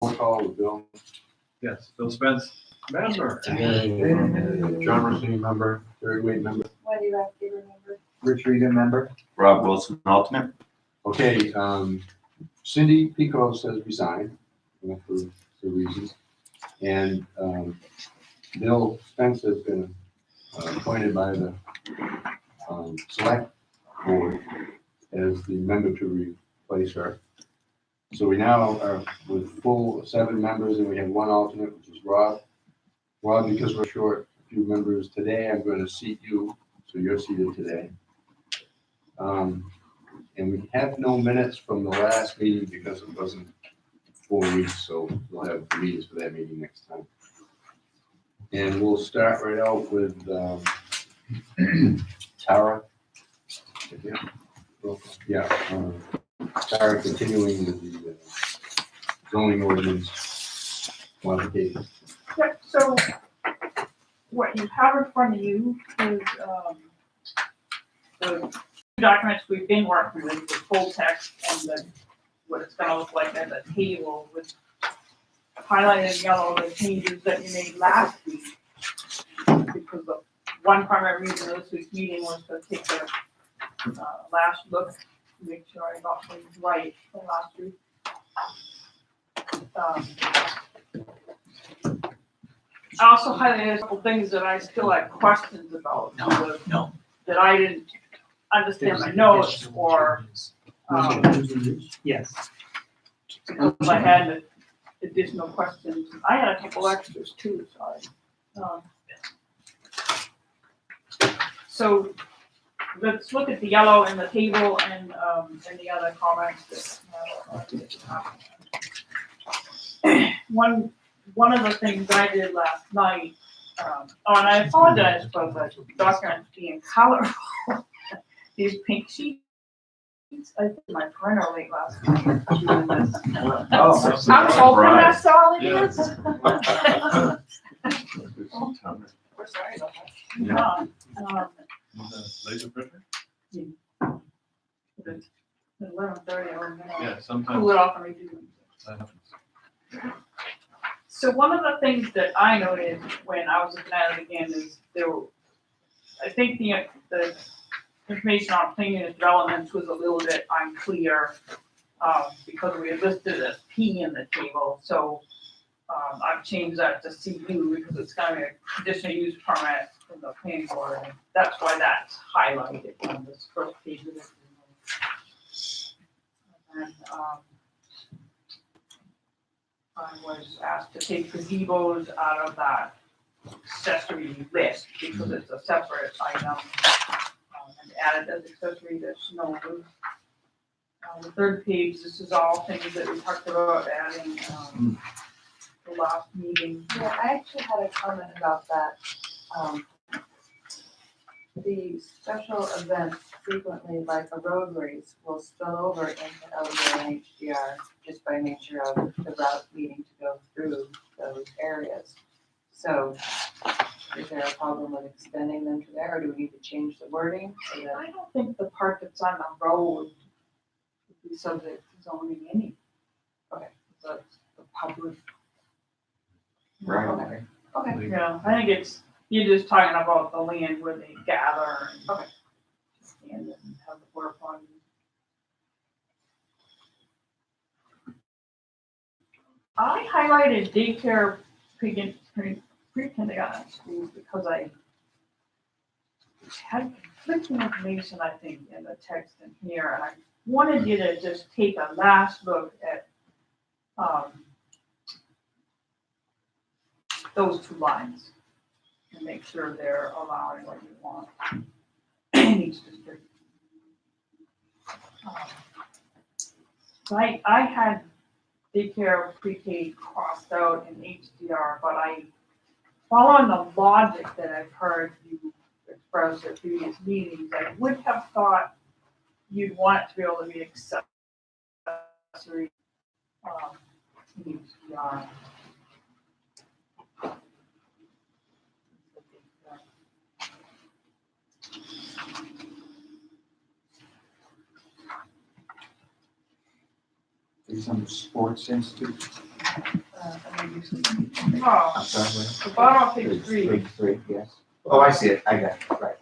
Roll call with Bill. Yes, Bill Spence, member. John Rushing, member. Terry Wade, member. Wendy Rathke, remember? Rich Regan, member. Rob Wilson, alternate. Okay, Cindy Picos has resigned for reasons. And Bill Spence has been appointed by the select board as the member to replace her. So we now are with full 7 members, and we have 1 alternate, which is Rob. Rob, because we're short a few members today, I'm going to seat you, so you're seated today. And we have no minutes from the last meeting because it wasn't 4 weeks, so we'll have the meetings for that meeting next time. And we'll start right out with Tara. Yeah, Tara continuing with the zoning ordinance modification. Yep, so what you have in front of you is the documents we've been working with full text and what it's gonna look like as a table with highlighted in yellow the changes that you made last week. Because the one primary reason of this week's meeting was to take a last look, make sure I got things right from last week. I also highlighted a couple things that I still had questions about. No. That I didn't understand my notes or, Yes. because I had additional questions. I had a couple extras too, sorry. So let's look at the yellow in the table and the other comments that, one of the things I did last night, and I apologize for the documents being colorful. These pink sheets, I did my printer late last night. Oh, I'm hoping that's all it Yeah. is. We're sorry about that. Laser printer? 11:30, I'm gonna Yeah, sometimes cool it off and redo them. that happens. So one of the things that I noted when I was looking at it again is I think the information on planning and developments was a little bit unclear because we had listed it as P in the table. So I've changed that to CU because it's kind of a conditional use permit from the planning board. And that's why that's highlighted on this first page of this. And I was asked to take gazebos out of that accessory list because it's a separate item and added as accessory to snow. The third page, this is all things that we talked about adding the last meeting. Yeah, I actually had a comment about that. The special events frequently, like a road race, will spill over into LDA and HDR just by nature of the route needing to go through those areas. So is there a problem with extending them to there, or do we need to change the wording so that? I don't think the part that's on the road would be subject to zoning anyway. Okay. So it's the public. Okay. Okay. Yeah, I think you're just talking about the land where they gather and Okay. stand and have the porta potty. I highlighted daycare pre-kindergarten schools because I had conflicting information, I think, in the text in here, and I wanted you to just take a last look at those 2 lines and make sure they're allowing what you want in each district. So I had daycare pre-K crossed out in HDR, but following the logic that I've heard you express at previous meetings, I would have thought you'd want it to be able to be accessory in HDR. Some sports institute. Oh, I'm sorry, what? the bottom of page 3. Page 3, yes. Oh, I see it, I got it, right.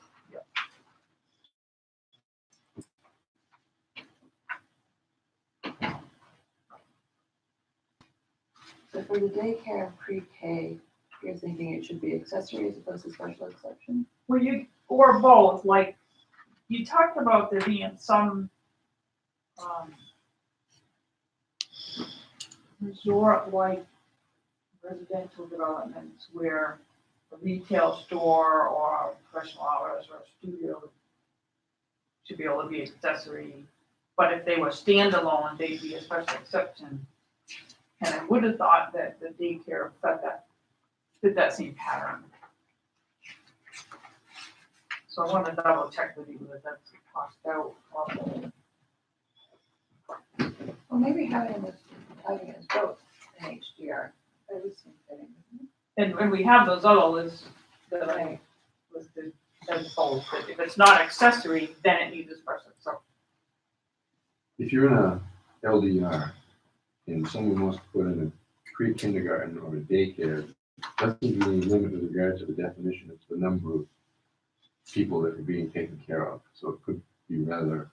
So for the daycare and pre-K, you're thinking it should be accessory as opposed to special exception? Well, or both, like, you talked about there being some, resort-like residential developments where a retail store or professional hours or a studio should be able to be accessory, but if they were standalone, they'd be a special exception. And I would have thought that the daycare fit that same pattern. So I want to double check with you that that's crossed out properly. Well, maybe having it as both in HDR, that would seem fitting, isn't And we have those other lists that I listed as both, that if it's not accessory, then it needs a special exception. If you're in a LDR and someone wants to put in a pre-kindergarten or a daycare, that doesn't really limit with regard to the definition, it's the number of people that are being taken care of, so it could be rather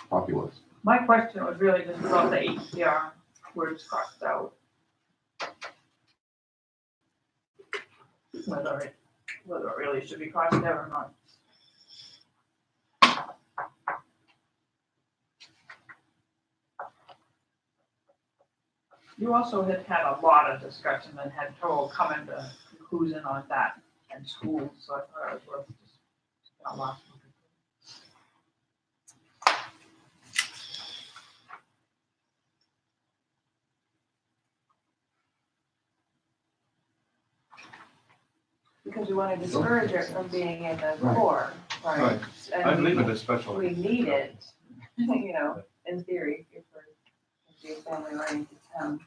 populous. My question was really just about the HDR, where it's crossed out. Whether it really should be crossed out or not. You also had had a lot of discussion and had trouble coming to conclusion on that in school, so I thought it was worth just a lot. Because we want to discourage it from being in the Right. core, right? Right. And I'd we- leave it as special. We need it, you know, in theory, if we're, if we're family oriented town,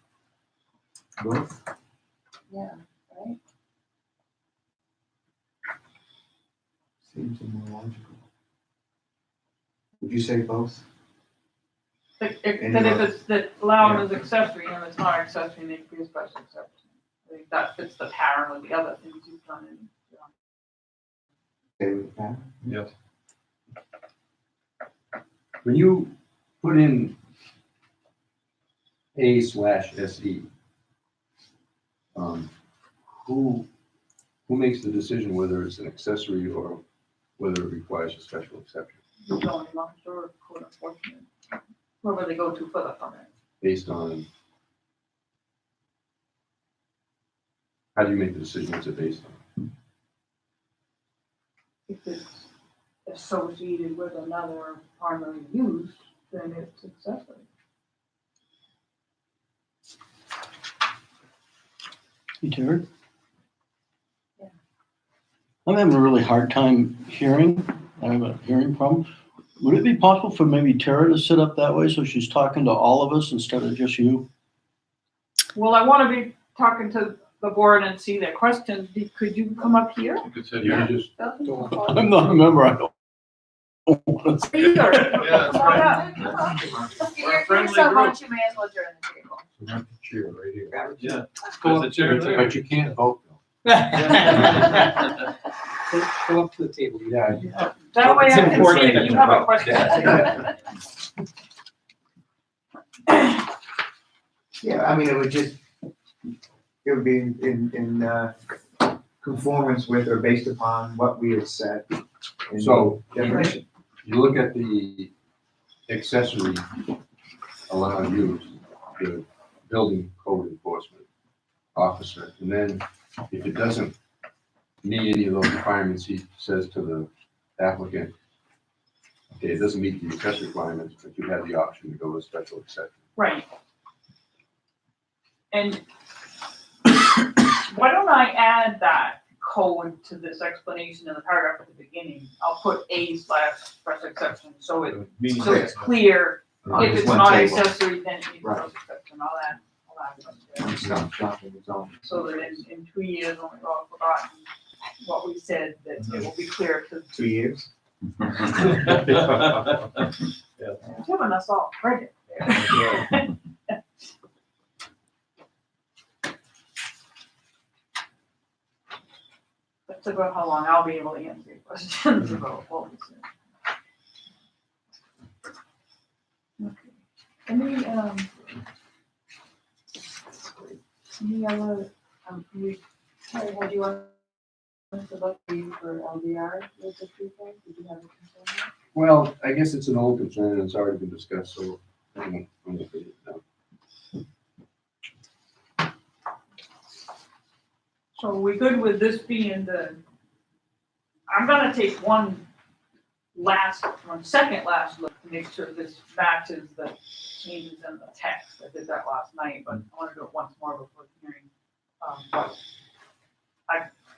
Both? yeah, right? Seems more logical. Would you say both? That if it's that allowed as accessory and it's not accessory, it could be a special exception. I think that fits the pattern with the other things you've done in. Stay with that? Yes. When you put in A/SE, who makes the decision whether it's an accessory or whether it requires a special exception, The zoning officer or code enforcement, whoever they go to for the permit. based on? How do you make the decision what's it based on? If it's associated with another primary use, then it's accessory. Hey, Terry? Yeah. I'm having a really hard time hearing. I have a hearing problem. Would it be possible for maybe Tara to sit up that way so she's talking to all of us instead of just you? Well, I want to be talking to the board and see their questions. Could you come up here? You could sit You here. just, I'm not a member. I don't want to. Either. Yeah, that's Come on right. up. If We're a you're friendly so group. much, you may as well join the table. not the chair right here. Yeah. There's a chair there. But you can't vote though. Go up to the table. Yeah. That way I It's can see important if that you you have a vote. question. Yeah, I mean, it would be in conformance with or based upon what we had said. in So- the definition. You look at the accessory allowed use, the building code enforcement officer, and then if it doesn't meet any of those requirements, he says to the applicant, okay, it doesn't meet the accessory requirements, but you have the option to go with special exception. Right. And why don't I add that code to this explanation in the paragraph at the beginning? I'll put A/special exception, so it's clear. On If this it's one not table. accessory, then it needs Right. special exception. I'll add it there. One stop shopping is all. So that in 2 years, when we've all forgotten what we said, that it will be clear to 2 years? giving us all credit there. It's about how long I'll be able to answer your questions about what we said. Okay. Any other, Sorry, had you want us to look for LDR with the tree thing? Did you have a concern? Well, I guess it's an old concern and it's already been discussed, so I'm gonna put it down. so are we good with this being I'm gonna take one second last look to make sure this matches the changes in the text. I did that last night, but I wanna do it once more before the hearing. But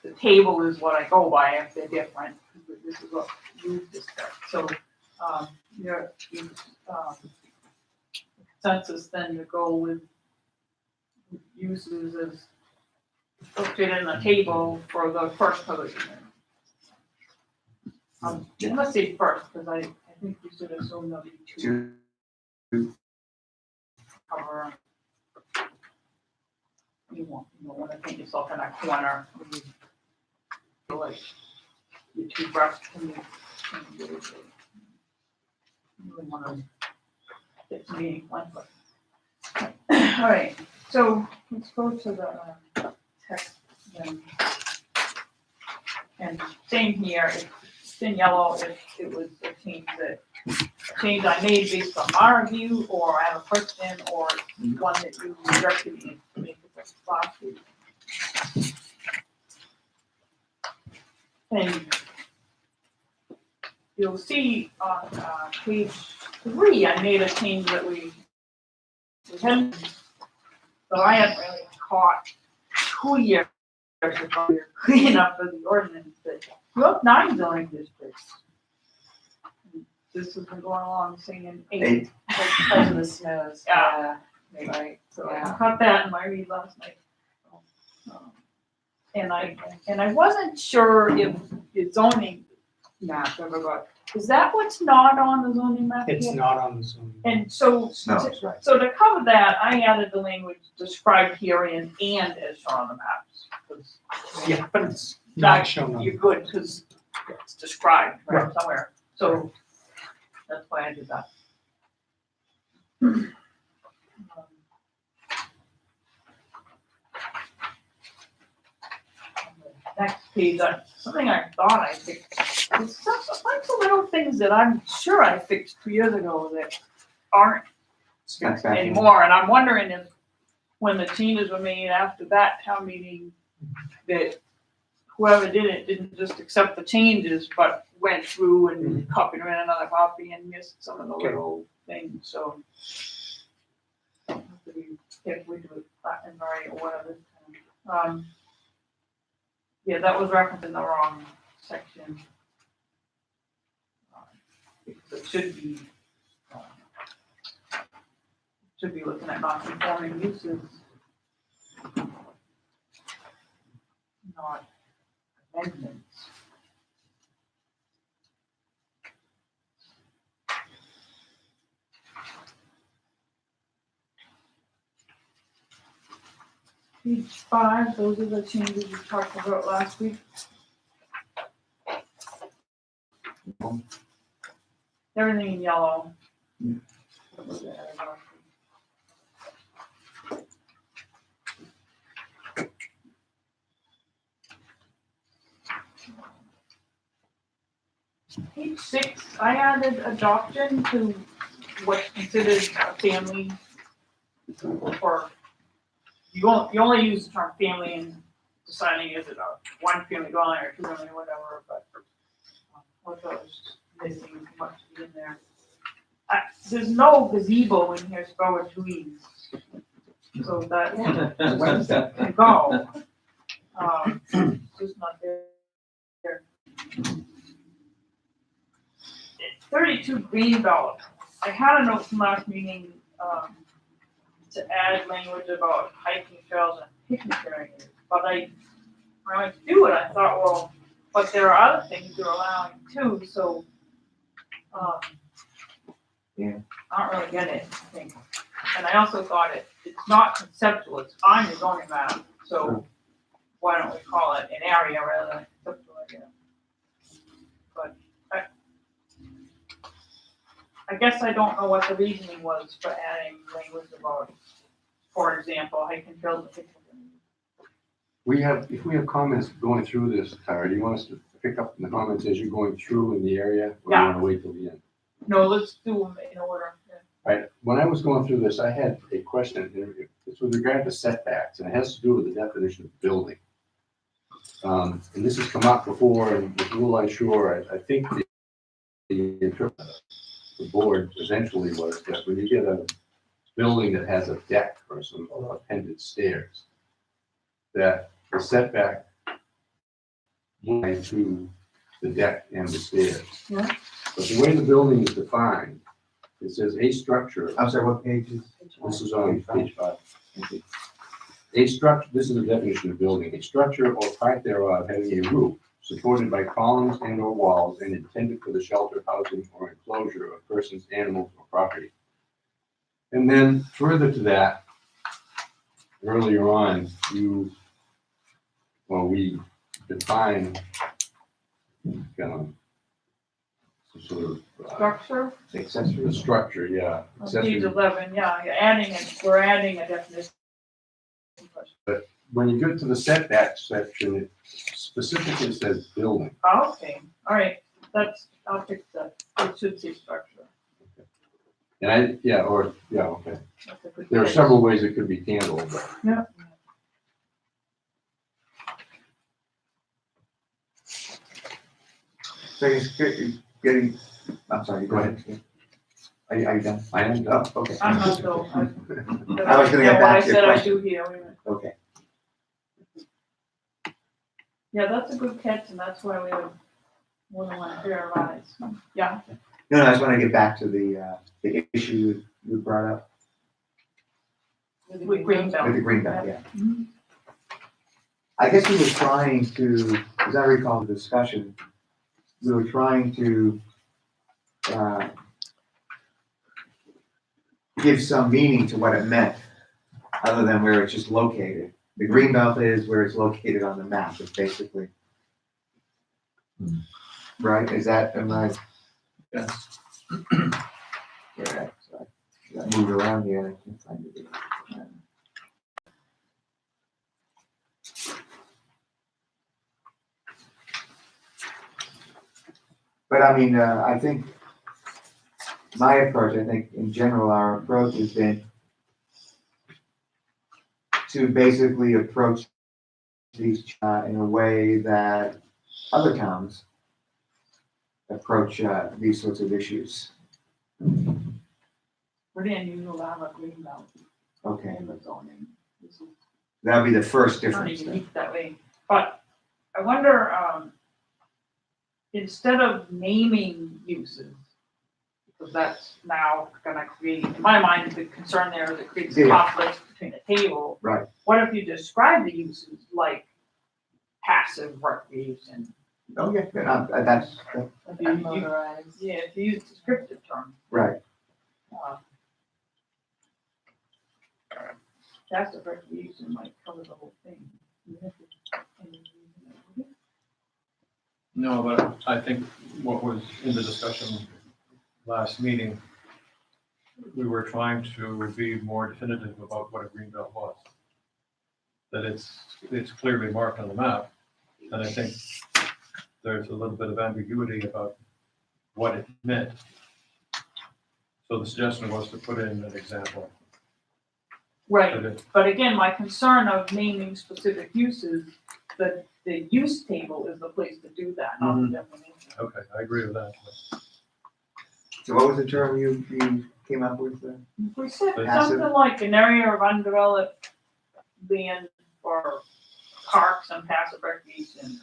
the table is what I go by if they're different, this is what you've discussed, so, your, consensus then to go with uses as listed in the table for the first public hearing. I'm gonna say first, because I think we should assume there'll be two cover. You want to paint yourself in a corner, when you feel like you're too brushed, and you really want to get to me one foot. All right, so let's go to the text then. And same here, it's in yellow if it was a change I made based on my review, or I have a question, or one that you directed me to make it last week. And you'll see on page 3, I made a change that we hadn't, so I hadn't really caught 2 years before you're clean up of the ordinance that you have 9 zoning districts. This has been going along saying 8. Because of the snows, Yeah. yeah, right, So I yeah. caught that in my read last night. And I wasn't sure if the zoning map ever got, is that what's not on the zoning map It's yet? not on the zoning. And so, Snows, right. so to cover that, I added the language described herein and as shown on the maps. 'Cause Yeah, but it's not shown on. You're good, because it's described right Right. somewhere, so that's why I did that. Next page, something I thought I fixed, it's a bunch of little things that I'm sure I fixed 2 years ago that aren't fixed anymore, and I'm wondering if, when the changes were made after that town meeting, that whoever did it didn't just accept the changes, but went through and copied and ran another copy and missed some of the Okay. little things, so. If we do it platinum right or whatever. Yeah, that was referenced in the wrong section. Because it should be looking at non-conforming uses. Not amendments. Page 5, those are the changes we talked about last week. Everything in yellow. Yeah. Page 6, I added adoption to what's considered a family, or you only use the term family in deciding is it a one family dwelling or 2 family or whatever, but what those missing too much to be in there. There's no gazebo in here spelled with 2 E's, so that can go. It's just not there. 32 Greenbelt. I had a note from last meeting to add language about hiking trails and picnic areas, but when I went to do it, I thought, well, but there are other things they're allowing too, so Yeah. I don't really get it, I think. And I also thought it's not conceptual, it's on your zoning map, so why don't we call it an area rather than a conceptual area? But I guess I don't know what the reasoning was for adding language about, for example, I can build a picture. If we have comments going through this, Tara, do you want us to pick up the comments as you're going through in the area? Or do you Yeah. want to wait till the end? No, let's do them in order. Yeah. Right, when I was going through this, I had a question, and it's with regard to setbacks, and it has to do with the definition of building. And this has come up before, and with a little unsure, I think the board eventually was that when you get a building that has a deck or some appended stairs, that the setback line to the deck and the stairs. Yeah. But the way the building is defined, it says a structure. I'm sorry, what page is? This is on page 5. A structure, this is the definition of building, a structure or part thereof having a roof supported by columns and or walls and intended for the shelter, housing, or enclosure of persons, animals, or property. And then further to that, earlier on, we define some sort of Structure, Accessory. the structure, yeah. on accessory. page 11, yeah, we're adding a definition. When you get to the setback section, it specifically says building. Oh, okay, all right, I'll fix that, it should say structure. And okay. That's a good There are catch. several ways it could be handled, but Yeah. So you're getting, I'm sorry, go ahead. Are you done? I am Oh, done. okay. I'm not though. I was gonna get back to your What I question. said I do here, wait a minute. Okay. Yeah, that's a good catch, and that's why we have more than one pair of eyes. Yeah, No, I just want to get back to the issue you brought up with Greenbelt. with the green belt, yeah. Mhm. I guess we were trying to, as I recall the discussion, we were trying to give some meaning to what it meant, other than where it's just located. The green belt is where it's located on the map, it's basically. Right, am I? Yes. Yeah, so I moved around here and I can't find it. But I mean, I think my approach, I think in general, our approach has been to basically approach these in a way that other towns approach these sorts of issues. Pretty unusual to have a Greenbelt Okay, in the zoning. This is that'd be the first not difference then. unique that way, but I wonder, instead of naming uses, because that's now gonna create, in my mind, the concern there is it creates a Yeah. conflict between the table. Right. What if you describe the uses like passive recreation? Oh, yeah, that's, If you- you- Motorized. Yeah, if you use descriptive terms. right. Passive recreation might cover the whole thing. No, but I think what was in the discussion last meeting, we were trying to be more definitive about what a green belt was. That it's clearly marked on the map, and I think there's a little bit of ambiguity about what it meant. So the suggestion was to put in an example. Right, That it- but again, my concern of naming specific uses, the use table is the place to do that, not the definition. Okay, I agree with that. So what was the term you came up with? If we said Passive. something like an area of undeveloped land for parks and passive recreation,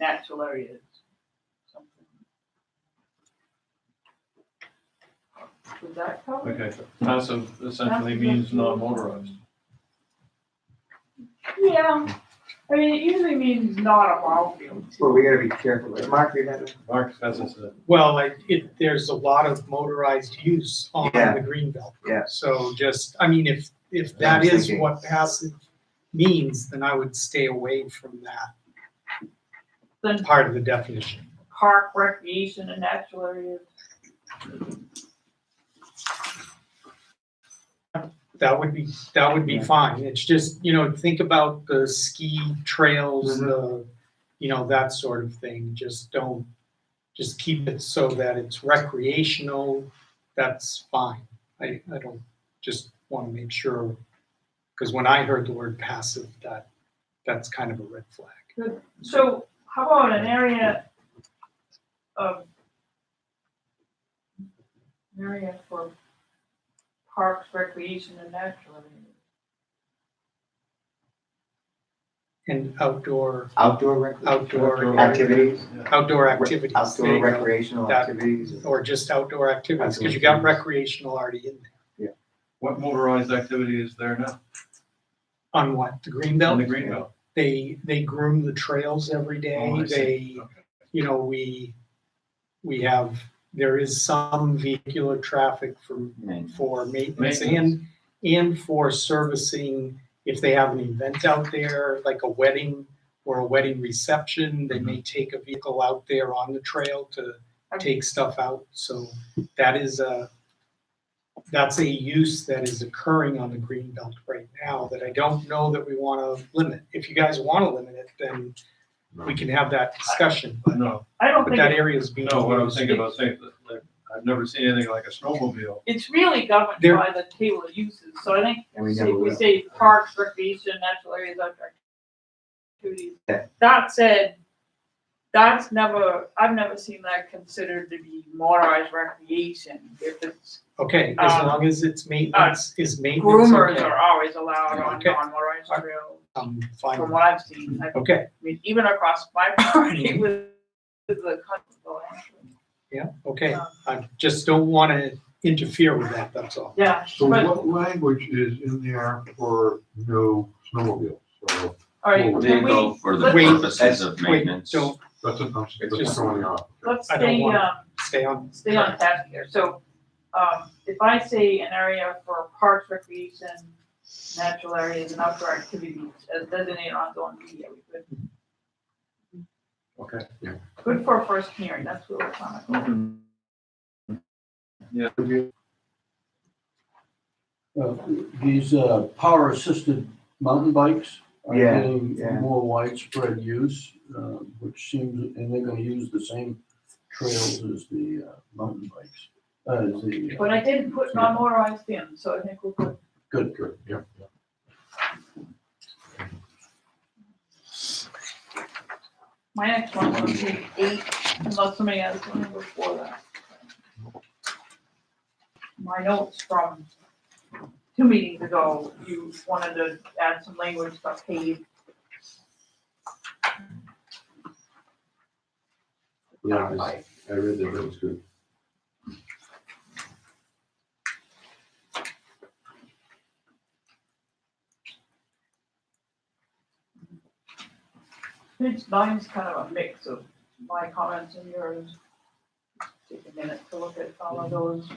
natural areas, something. Does that cover? Okay, so passive essentially means non-motorized. Yeah, I mean, it usually means not a ball field. Well, we gotta be careful. Mark, you had a. Mark has this, Well, there's a lot of motorized use on Yeah. the green belt. Yeah. So just, I mean, if I that was is thinking. what passive means, then I would stay away from that Then part of the definition. park, recreation, and natural areas. That would be fine. It's just, think about the ski trails, the, that sort of thing. Just keep it so that it's recreational. That's fine. I don't, just want to make sure, because when I heard the word passive, that's kind of a red flag. So how about an area for parks, recreation, and natural areas? And outdoor Outdoor activities, outdoor activities. There outdoor you go. recreational That- activities. Or just outdoor activities, because you Outdoor got activities. recreational already in there. What motorized activity is there now On what, the on the Greenbelt? Greenbelt? They groom the trails every day. Oh, I see. Okay. There is some vehicular traffic for maintenance and for servicing. If they have an event out there, like a wedding or a wedding reception, they may take a vehicle out there on the trail to take stuff out. So that's a use that is occurring on the Greenbelt right now that I don't know that we want to limit. If you guys want to limit it, then we can have that discussion. No, I don't But think that it- area is being. no, what I'm used. thinking about saying, like, I've never seen anything like a snowmobile. it's really governed There- by the table of uses, so I think And we say never if we will. say parks, recreation, natural areas, outdoor activities. Yeah. That said, I've never seen that considered to be motorized recreation. If it's, Okay, as Um, long as it's maintenance, is maintenance groomers okay? are always allowed on Okay. non-motorized trails, Fine. from what I've seen. I Okay, mean, even across my property with the country. yeah, okay. Um, I just don't want to interfere with that, that's all. Yeah, So but, what language is in there for no snowmobiles? So all right, Well, can They go we, for the Wait, purposes of Wait, maintenance. don't that's what I'm It's just- throwing off. let's I don't stay, want- stay on. stay on task here. So, if I say an area for parks, recreation, natural areas, and outdoor activities as designated on zone B, are we good? Okay. Good for a first hearing, that's what we're trying to These power assisted mountain bikes are Yeah, getting yeah. more widespread use, which seems, and they're gonna use the same trails as the mountain bikes. As the, But I didn't put non-motorized in, so I think we're good. good. Good, yeah. My next one's on page 8, unless somebody has one before that. My notes from 2 meetings ago, you wanted to add some language about paid. Yeah, I read that, that was good. Page 9 is kind of a mix of my comments and yours. Take a minute to look at all of those.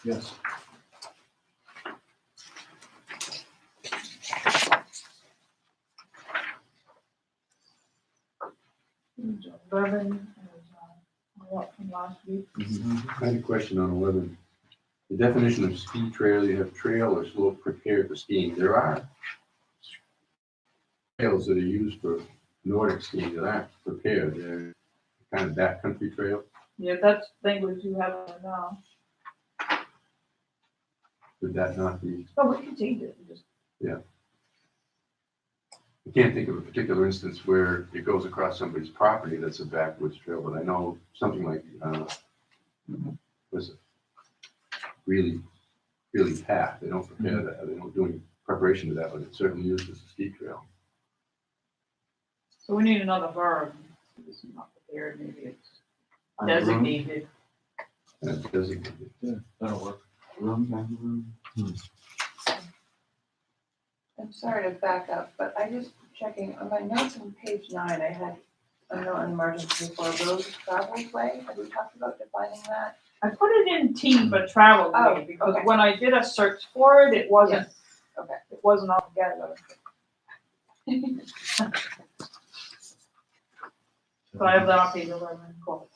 Yes. Page 11 is what from last week. I had a question on 11. The definition of ski trail, you have trail or slope prepared for skiing. There are trails that are used for Nordic skiing that aren't prepared. They're kind of backcountry trail. Yeah, that's language you have in there now. Would that not be? Oh, we can change it, just. Yeah. can't think of a particular instance where it goes across somebody's property that's a backwoods trail, but I know something like, was it really, really packed. They don't prepare that, they don't do any preparation to that, but it's certainly used as a ski trail. So we need another verb. It's not prepared, maybe it's designated. And it's designated. Yeah, that'll work. I'm sorry to back up, but I just checking, on my notes on page 9, I had a note on the margin for road travel way. Have we talked about defining that? I put it in T for travel Oh, way, because okay. when I did a search for it, it wasn't, Yes. Okay. it wasn't all together. So I have that on page 11, cool.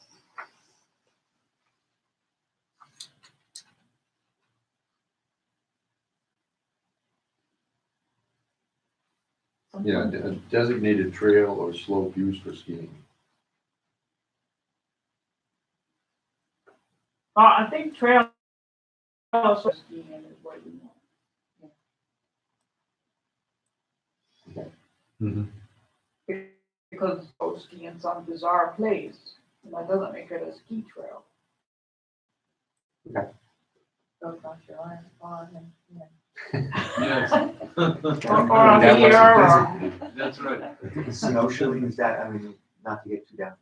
Yeah, a designated trail or slope used for skiing. I think trail also skiing is what you want. Because go skiing in some bizarre place, and that doesn't make it a ski trail. Go across your line, on and, yeah. Yes, Or on That wasn't here, or, designated. that's right. Snowshoeing, is that, I mean, not to get too down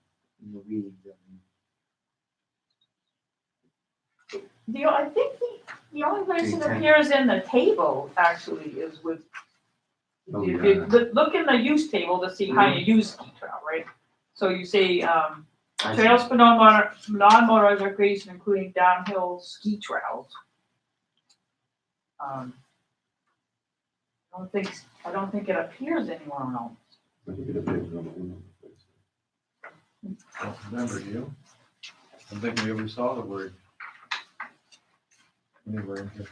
in the weeds, I think the only place it Intent. appears in the table actually is with, Oh, if yeah. you look in the use table to see how you use ski trail, right? So you say, I see. trails for non-motorized recreation, including downhill ski trails. I don't think it appears anywhere else. I think it appears on the place. Don't remember, do you? I don't think we ever saw the word anywhere in here.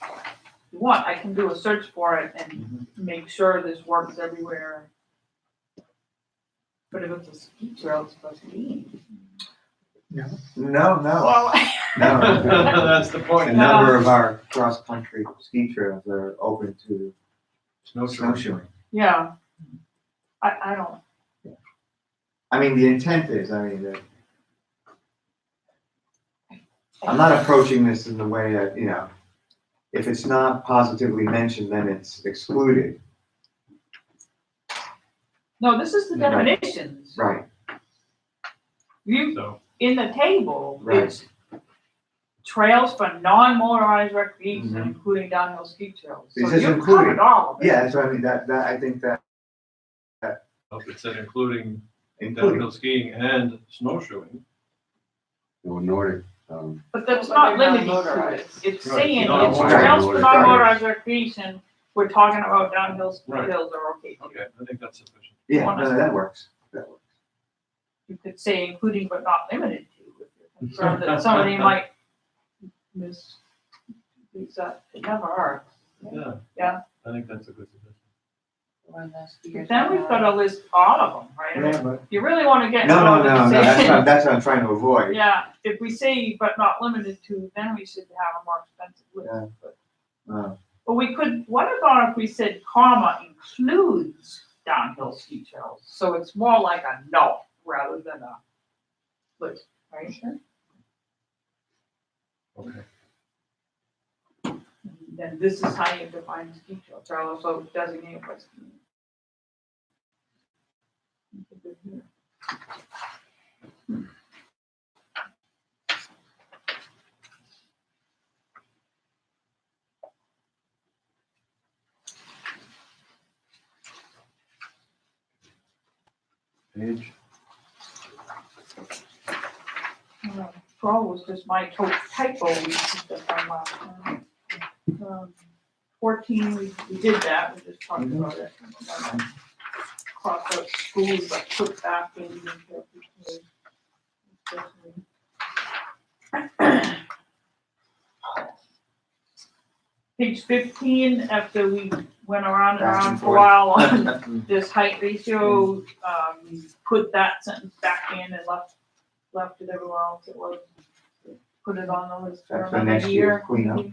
If you want, I can do a search for it and make sure this works everywhere. But if it's a ski trail, it's supposed to be. No, Well, no. That's the A point. number of our cross-country ski trails are open to Snowshoeing. snowshoeing. yeah. I don't, I mean, the intent is, I mean, that I'm not approaching this in the way that, you know, if it's not positively mentioned, then it's excluded. no, this is the Right. definitions. Right, You, So, in the table, Right. it's trails for non-motorized recreation, Mhm. including downhill ski trails. It So says you've including. covered all of it. yeah, that's what I mean, that, I think that if it said including including, downhill skiing and snowshoeing. Or Nordic, But that's But not they're not limited to it. motorized. It's Right. saying No, it's right. trails for Right. non-motorized recreation, we're talking about downhill ski Right. trails are okay. Okay, I think that's sufficient. yeah, no, that works, that works. You could say including but not limited to, if you're concerned that somebody might miss, that, it never hurts. Yeah. Yeah. I think that's a good suggestion. When the skiers Then we've got to list all of them, right? I mean, Yeah, but, if you really want to get. no, involved, that's what I'm trying to avoid. Yeah, if we say but not limited to, then we should have a more expensive Yeah. list. But- Uh, But we could, what about if we said comma includes downhill ski trails? So it's more like a no rather than a list, right? Okay. Then this is how you define ski trail, trail so designated by skiing. Page. 12 was just my typo, we did that one last time. 14, we did that, we just talked about it. Cross out schools, but put back in. Page 15, after we went around and Back around and for a while on this height ratio, we put that sentence back in and left it everywhere else it was. Put it on the list for That's for another next year. year's cleanup.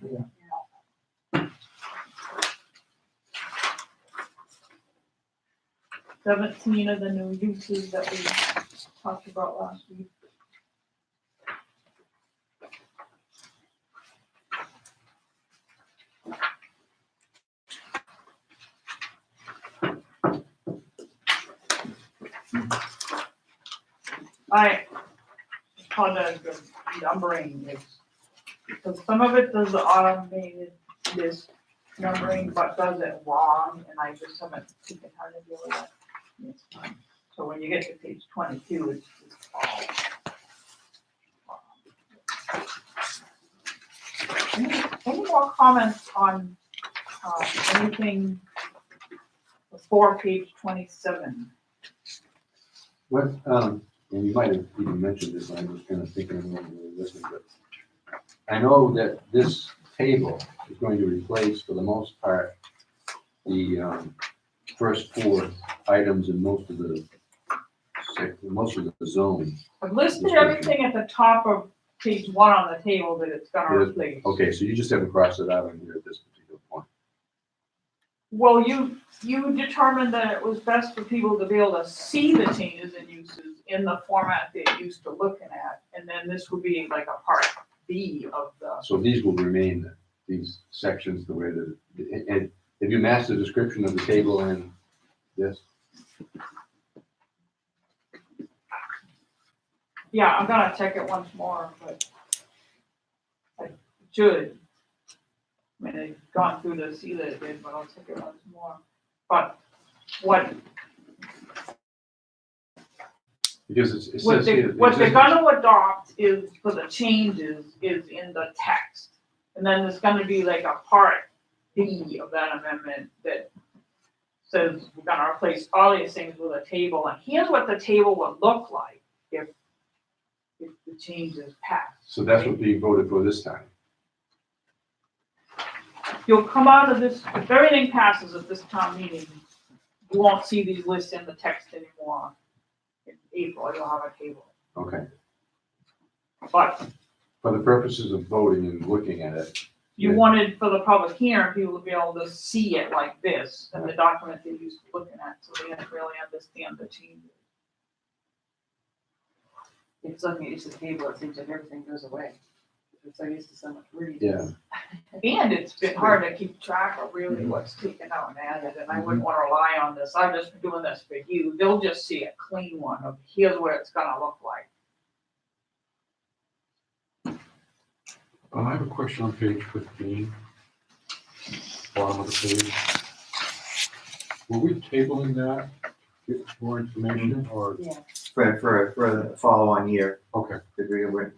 17 of the new uses that we talked about last week. I apologize for numbering this, because some of it does the automated this numbering, but does it wrong, and I just haven't taken time to deal with that. It's fine. So when you get to page 22, it's all. Any more comments on, anything before page 27? What, and you might have even mentioned this, I was kind of thinking when we were listening, but I know that this table is going to replace, for the most part, the first four items in most of the zones. I've listed everything at the top of page 1 on the table that it's gonna Yes. replace. Okay, so you just haven't crossed it out on here at this particular point. Well, you determined that it was best for people to be able to see the changes in uses in the format they're used to looking at, and then this would be like a part B of the. So these will remain, these sections, the way that, and have you matched the description of the table and this? Yeah, I'm gonna check it once more, but I should. I mean, I've gone through to see that it did, but I'll check it once more. But what Because it says here. what they're gonna adopt is, for the changes, is in the text. And then there's gonna be like a part B of that amendment that says we're gonna replace all these things with a table, and here's what the table would look like if the changes pass. So that's what being voted for this time. You'll come out of this, if everything passes at this town meeting, you won't see these lists in the text anymore. In April, you'll have a table. Okay. But For the purposes of voting and looking at it, you Yeah. wanted for the public hearing, people to be able to see it like this, and the document they're used to looking at, so they didn't really understand the changes. It's looking at just the table, it seems like everything goes away. We're so used to so much reading. Yeah. And it's been hard to keep track of really what's taken out and added, and I wouldn't wanna rely on this, I've just been doing this for you, they'll just see a clean one of, here's what it's gonna look like. I have a question on page 15, bottom of the page. Were we tabling that, get more information, or, Yeah, For the follow-on year, okay, that we would,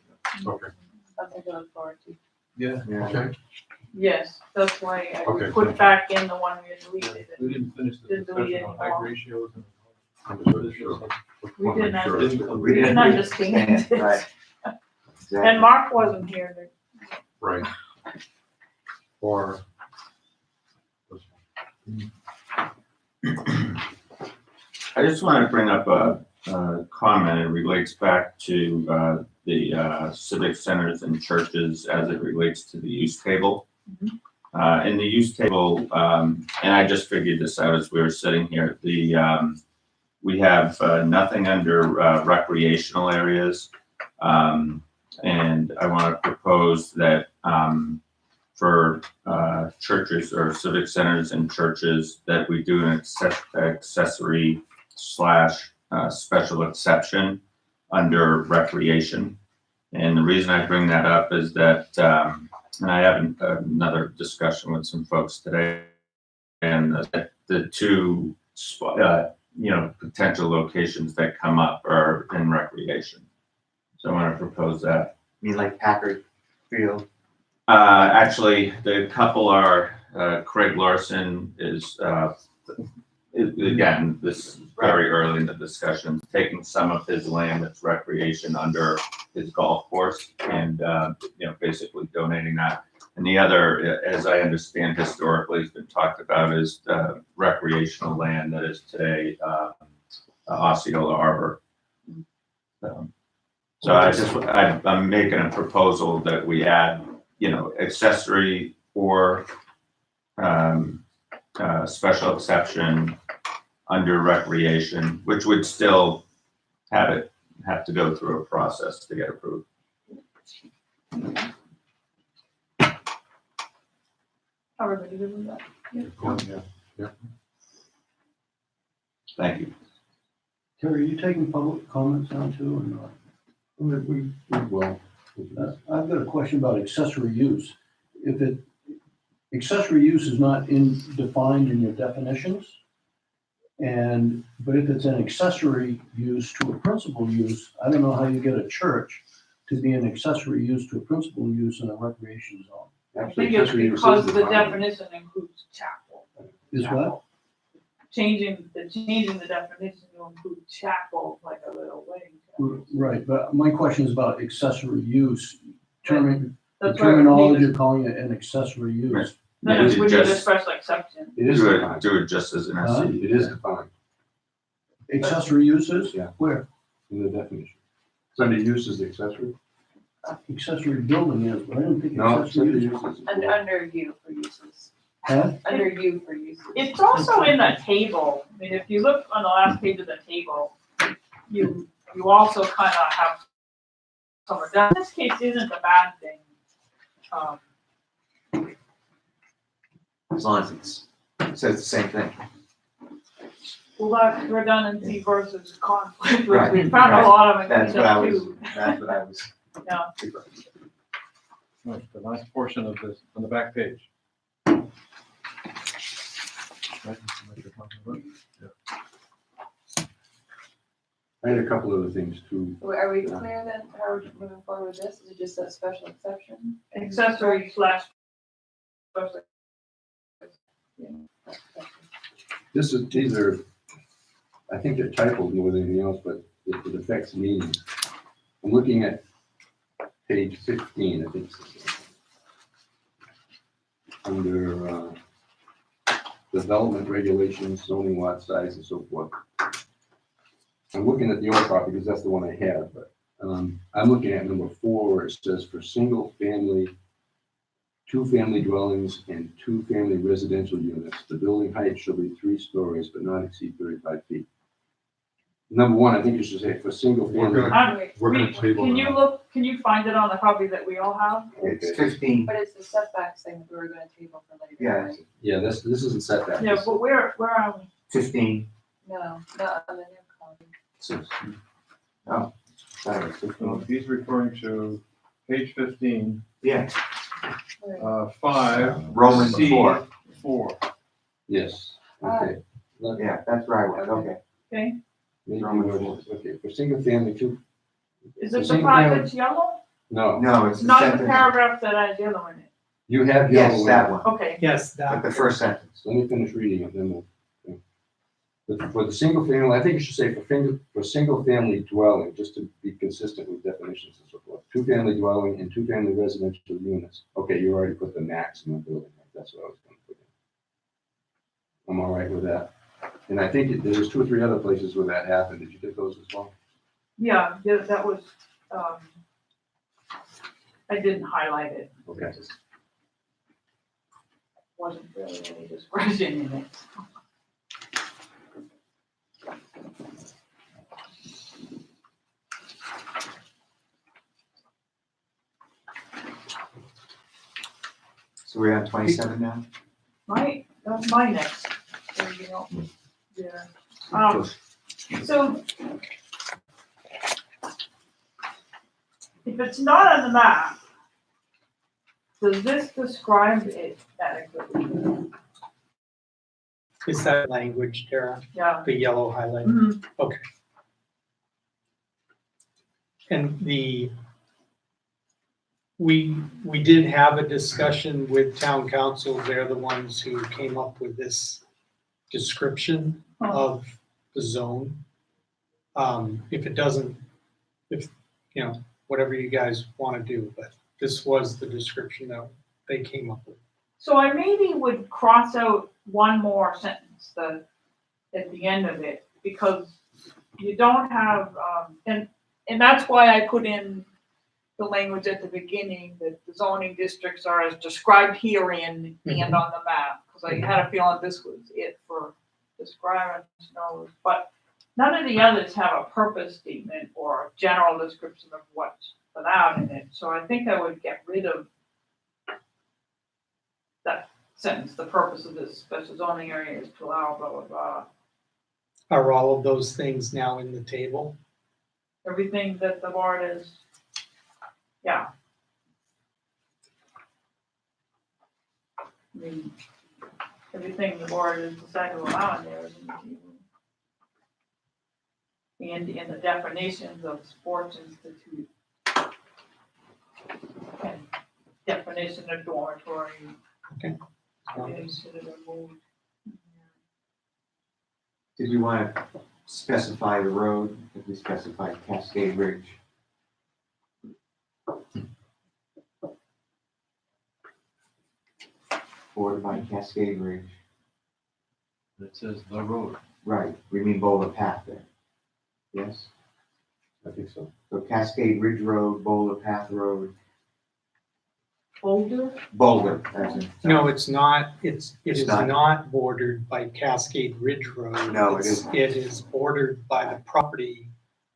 okay, something to look forward to. yeah. okay. Yes, that's why I Okay, put thank back in the one we had deleted. We didn't finish the Didn't delete discussion on height anymore. ratios and. Understood, sure. We didn't Wanna make sure. We didn't understand it. Right. And Exactly. Mark wasn't here to. Right. Or. I just want to bring up a comment. It relates back to the civic centers and churches as it relates to the use table. In the use table, and I just figured this out as we were sitting here, we have nothing under recreational areas. And I want to propose that for churches or civic centers and churches that we do an accessory / special exception under recreation. And the reason I bring that up is that, and I had another discussion with some folks today, and the two potential locations that come up are in recreation. So I want to propose that. I mean, like Packard Field. Actually, the couple are, Craig Larson is, again, this is very early in the discussion, taking some of his land that's recreation under his golf course and, basically donating that. And the other, as I understand historically, has been talked about is recreational land that is today Osceola Arbor. So I'm making a proposal that we add, accessory or special exception under recreation, which would still have to go through a process to get approved. Everybody good with that? Yeah. Thank you. Terry, are you taking public comments now too or not? We will. I've got a question about accessory use. Accessory use is not defined in your definitions. But if it's an accessory use to a principal use, I don't know how you get a church to be an accessory use to a principal use in a recreation zone. I Actually, think it's accessory use is because the defined. definition includes chapel. Is what? Changing the definition to include chapel, like a little wedding. chapel. Right, but my question is about accessory use. The That's where we terminology need of calling it an accessory use. Right. no, Maybe we need a just special exception. It is do defined. it just as an Huh? SC. It is defined Accessory uses? Yeah. Where? in the definition. It's under use as accessory? Accessory building is, but I don't think No, accessory accessory use. use is. Under you for uses, Huh? under you for uses. It's also in the table. I mean, if you look on the last page of the table, you also kind of have some, that in this case isn't a bad thing. As long as it says the same thing. Well, that's redundancy versus conflict, which Right, we found a right. lot of in That's what I was, too. that's what I was. Yeah. Right, the last portion of this, on the back page. Right, that's what you're talking about? I had a couple other things too. Are we clear then, how we're moving forward with this? Is it just a special exception? Accessory slash. These are, I think they're typos more than anything else, but it affects meaning. I'm looking at page 15, I think. It's under development regulations, zoning lot size and so forth. I'm looking at the old copy because that's the one I have, but I'm looking at number 4 where it says for single family, 2-family dwellings and 2-family residential units, the building height shall be 3 stories but not exceed 35 feet. Number 1, I think you should say for single We're family. gonna- We're gonna table Can that. you look, can you find it on the copy that we all have? It's 15, But it's the setbacks thing that we were gonna table for later. yeah, right? it's Yeah, this isn't setback. Yeah, but where are we? 15. No, not on the new copy. Sorry, it's So 15. he's referring to page 15, Yeah, 5. Roman C, 4. 4. Yes, okay. Yeah, that's where I was, okay. Okay, Maybe Roman we're- four. Okay, for single family, 2, is The it the same part thing. that's yellow? no, No, it's the Not the sentence. paragraph that I yellow in it. you have Yes, yellow. that one, Okay, Yes, but that, the first sentence. Let me finish reading it, then we'll. But for the single family, I think you should say for single family dwelling, just to be consistent with definitions and so forth. 2-family dwelling and 2-family residential units. Okay, you already put the maximum building height, that's what I was gonna put in. I'm all right with that. And I think there's 2 or 3 other places where that happened. Did you get those as well? yeah, that was, I didn't highlight it. Okay. Wasn't really any discretion in it. So we're on 27 now? That's my next, there you go. Yeah. So. If it's not on the map, does this describe it adequately? is that language, Tara, Yeah. the yellow highlight? Mhm. And we did have a discussion with town council. They're the ones who came up with this description of the zone. If it doesn't, whatever you guys want to do, but this was the description that they came up with. So I maybe would cross out one more sentence, at the end of it, because you don't have, and that's why I put in the language at the beginning that the zoning districts are as described herein and on the map, because I had a feeling this was it for describe and knows, but none of the others have a purpose statement or a general description of what's allowed in it, so I think I would get rid of that sentence, the purpose of this special zoning area is to allow blah, blah, blah. Are all of those things now in the table? Everything that the board is, yeah. I mean, everything the board has decided to allow in there is in the table. And in the definitions of sports institute. And definition of dormitory. Okay. Everything should have been moved. Did we want to specify the road, if we specify Cascade Ridge? Bordered by Cascade Ridge, It says the road. right, we mean Boulder Path there. Yes, I think so. so Cascade Ridge Road, Boulder Path Road, Boulder, Boulder, that's it. No, it's not, it It's is not. not bordered by Cascade Ridge Road. No, it It's- isn't. It is bordered by the property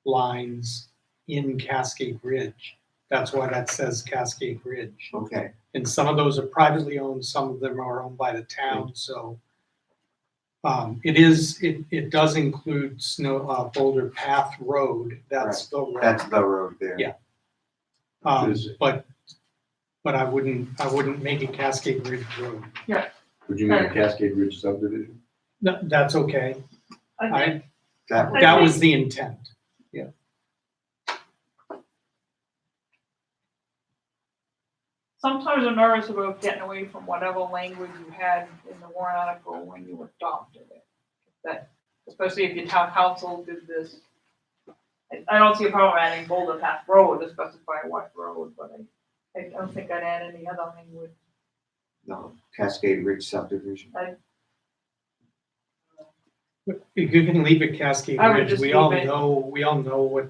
lines in Cascade Ridge. That's why that says Cascade Ridge. Okay, And some of those are privately owned, some of them are owned by the town, so. It does include Boulder Path Road, that's the road. that's the road there. Yeah. Is- But I wouldn't make it Cascade Ridge Road. Would you make a Cascade Ridge subdivision? No, that's okay. I think, That one. That was the intent. sometimes I'm nervous about getting away from whatever language you had in the warrant article when you adopted it. That, especially if your town council did this. I don't see a problem adding Boulder Path Road to specify what road, but I don't think I'd add any other language. No, Cascade Ridge subdivision. You can leave it Cascade I would Ridge. just We all leave it. know what,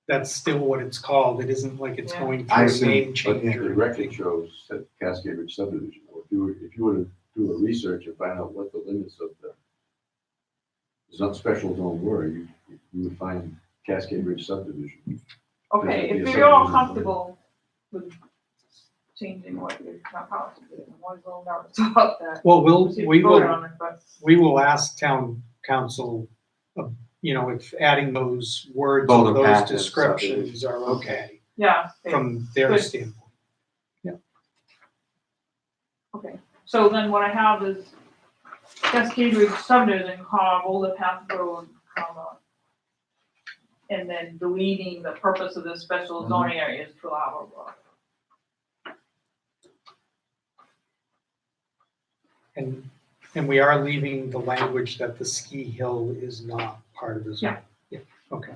that's still what it's called. It isn't like it's Yeah. going I through a see. name But change the or record anything. shows that Cascade Ridge subdivision. If you were to do a research and find out what the limits of it's not special zone were, you would find Cascade Ridge subdivision. Okay, There's if a you're all subdivision. comfortable with changing what your town council did, I'm always a little nervous about that. Well, We voted on it, but. we will ask town council, if adding those words Boulder or those Path is descriptions are okay Yeah. from their Good. standpoint. Okay, so then what I have is Cascade Ridge subdivision, comma, Boulder Path Road, comma, and then deleting the purpose of this special zoning area is to allow, blah, blah. And we are leaving the language that the ski hill is not part of the zone. Yeah, okay.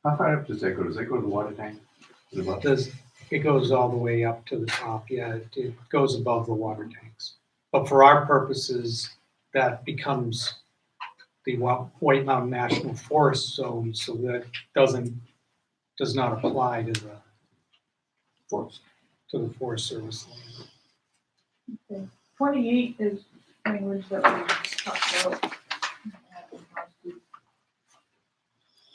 How far up does that go? Does that go to the water tank? To the bottom? It goes all the way up to the top, yeah, it goes above the water tanks. But for our purposes, that becomes the White Mountain National Forest Zone, so that does not apply to the Forest. Forest Service land. 28 is language that we talked about.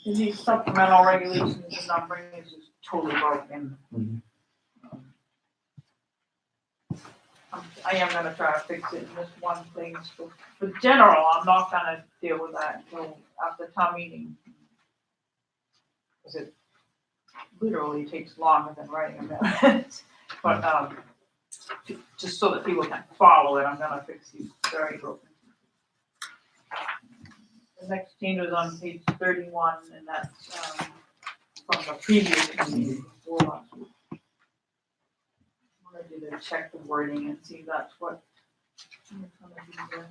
In these supplemental regulations, the numbering is just totally broken. Mhm. I am gonna try to fix it in this one place. For general, I'm not gonna deal with that until after town meeting. Because it literally takes longer than writing a minute. But, just so that people can follow it, I'm gonna fix these very broken. The next change is on page 31, and that's, from the previous meeting before last week. I'm gonna check the wording and see if that's what. I'm gonna do there.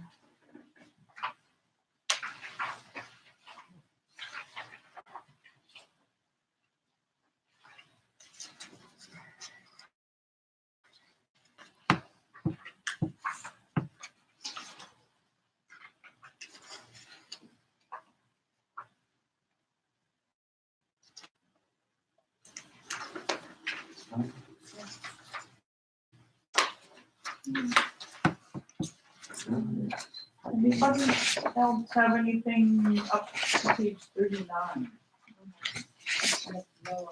Anybody else have anything up to page 39? No.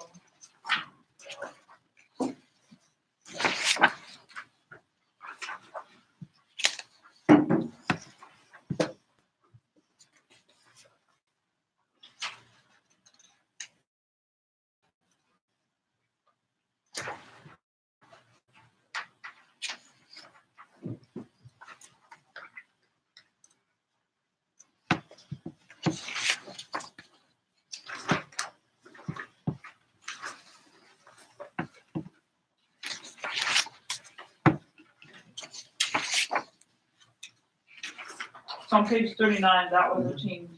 So on page 39, that was a change.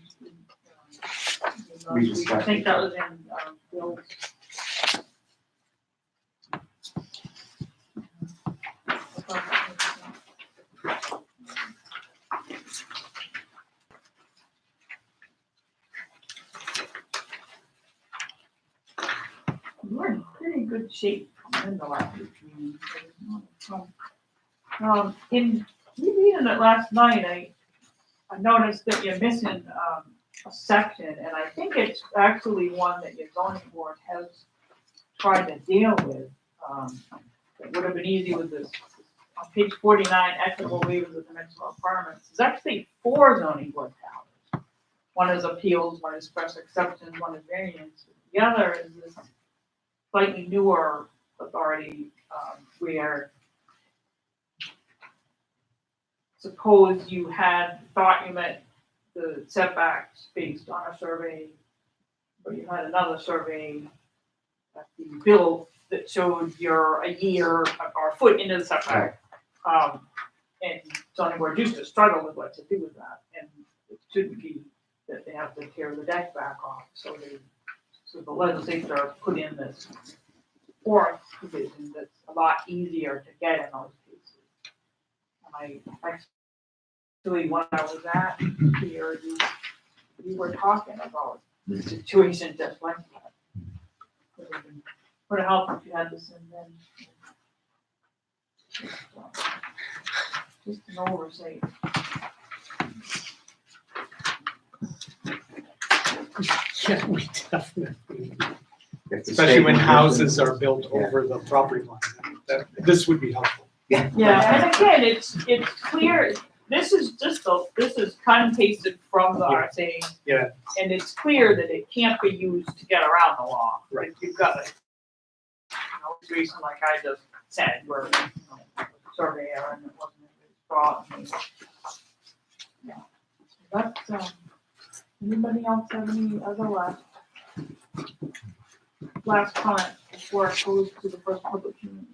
We discussed I think it. that was in Bill's. We're in pretty good shape in the last meeting. In reading it last night, I noticed that you're missing, a section, and I think it's actually one that your zoning board has tried to deal with. It would have been easy with this, on page 49, equitable waivers of dimensional requirements, there's actually 4 zoning board powers. One is appeals, one is special exceptions, one is variance. The other is this slightly newer authority, where suppose you thought you met the setbacks based on a survey, but you had another survey that you built that showed you're a year or a foot into the setback. And zoning board used to struggle with what to do with that, and it shouldn't be that they have to tear the deck back off, so the legislature put in this 4th provision that's a lot easier to get in those cases. And I actually, when I was at here, you were talking about the situation just like that. Would have helped if you had this in then. Just an oversight. Yeah, we definitely, If the especially when statement- houses are built over the property line, this would be helpful. Yeah, and again, it's clear, this is cut and pasted from the Yeah. RSA. Yeah. And it's clear that it can't be used to get around the law. Right. If you've got a, reason like I just said, where, a surveyor and it wasn't brought. Yeah. That's, anybody else have any other last comment before I goes to the first public hearing?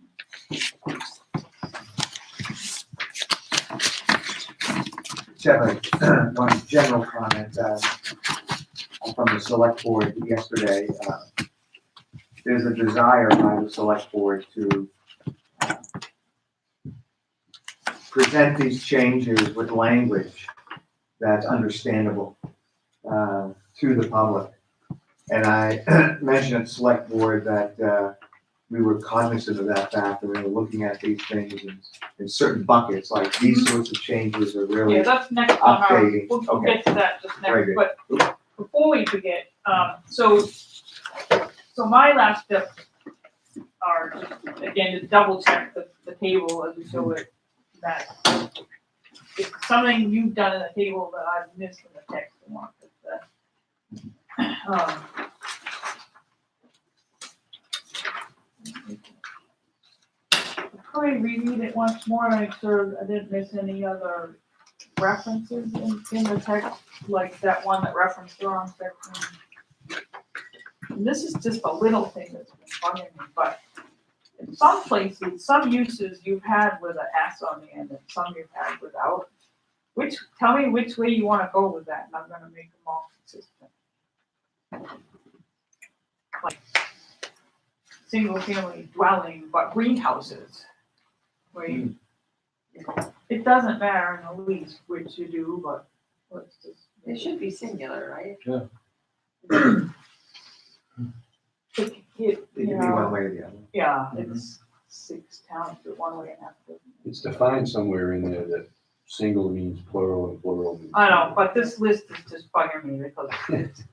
Just have one general comment, from the select board yesterday. There's a desire by the select board to present these changes with language that's understandable, to the public. And I mentioned at select board that, we were cognizant of that fact, and we were looking at these things in certain buckets, like these sorts of changes are really Yeah, that's next on our, updating. we'll Okay. get to that just Very next, good. but before we forget, so my last steps are, just, again, to double check the table as we show it, that if something you've done in the table that I've missed in the text, I want that. Probably reread it once more to make sure I didn't miss any other references in the text, like that one that referenced the wrong section. And this is just a little thing that's been bugging me, but in some places, some uses you've had with an S on the end and some you've had without. Tell me which way you wanna go with that, and I'm gonna make them all consistent. Like, single family dwelling, but greenhouses, where you know, it doesn't matter in the least which you do, but let's just. It should be singular, right? It, It you can be one know, way or the other. yeah, it's 6 towns, but one way and a half. It's defined somewhere in there that single means plural and plural means. I know, single. but this list is just bugging me because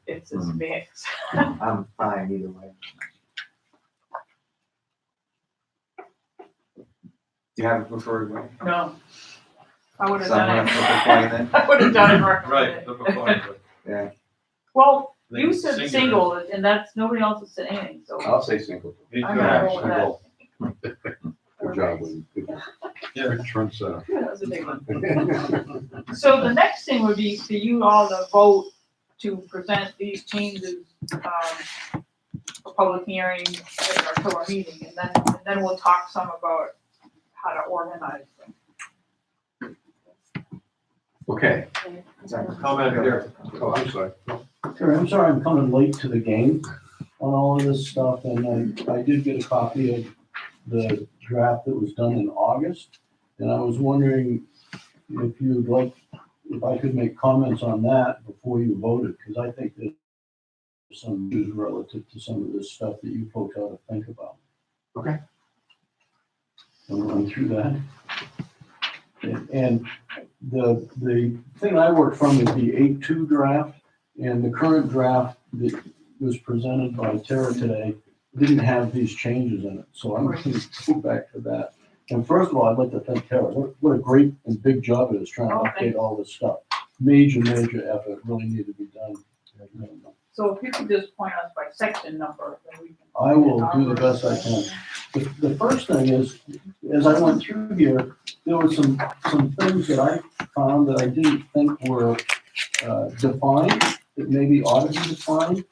it's this mix. I'm fine either way. Do you have a preferred way? No. I would have Someone done flip it. a coin then? I would have done it right. Right, flip a coin, but Yeah, Well, I think you it's said singular. single, and that's, nobody else has said anything, so. I'll say single. Me I'm too. gonna go with that. Single. Good job, Lee. Good job. Good trendsetter. That was a big one. So the next thing would be for you all to vote to present these changes, for public hearing at our October meeting, and then we'll talk some about how to organize them. Okay, Comment here. oh, I'm sorry. Terry, I'm sorry I'm coming late to the game on all of this stuff, and I did get a copy of the draft that was done in August, and I was wondering if you'd like, if I could make comments on that before you voted, because I think there's some issues relative to some of this stuff that you folks ought to think about. Okay. I'll run through that. And the thing I worked from is the 8.2 draft, and the current draft that was presented by Tara today didn't have these changes in it, so I'm going to go back to that. And first of all, I'd like to thank Tara. What a great and big job it is trying to Oh, thank update all this stuff. Major effort really needed to be done. So if you could just point us by section number, then we can. I will do the best I can. The first thing is, as I went through here, there were some things that I found that I didn't think were defined, that maybe ought to be defined.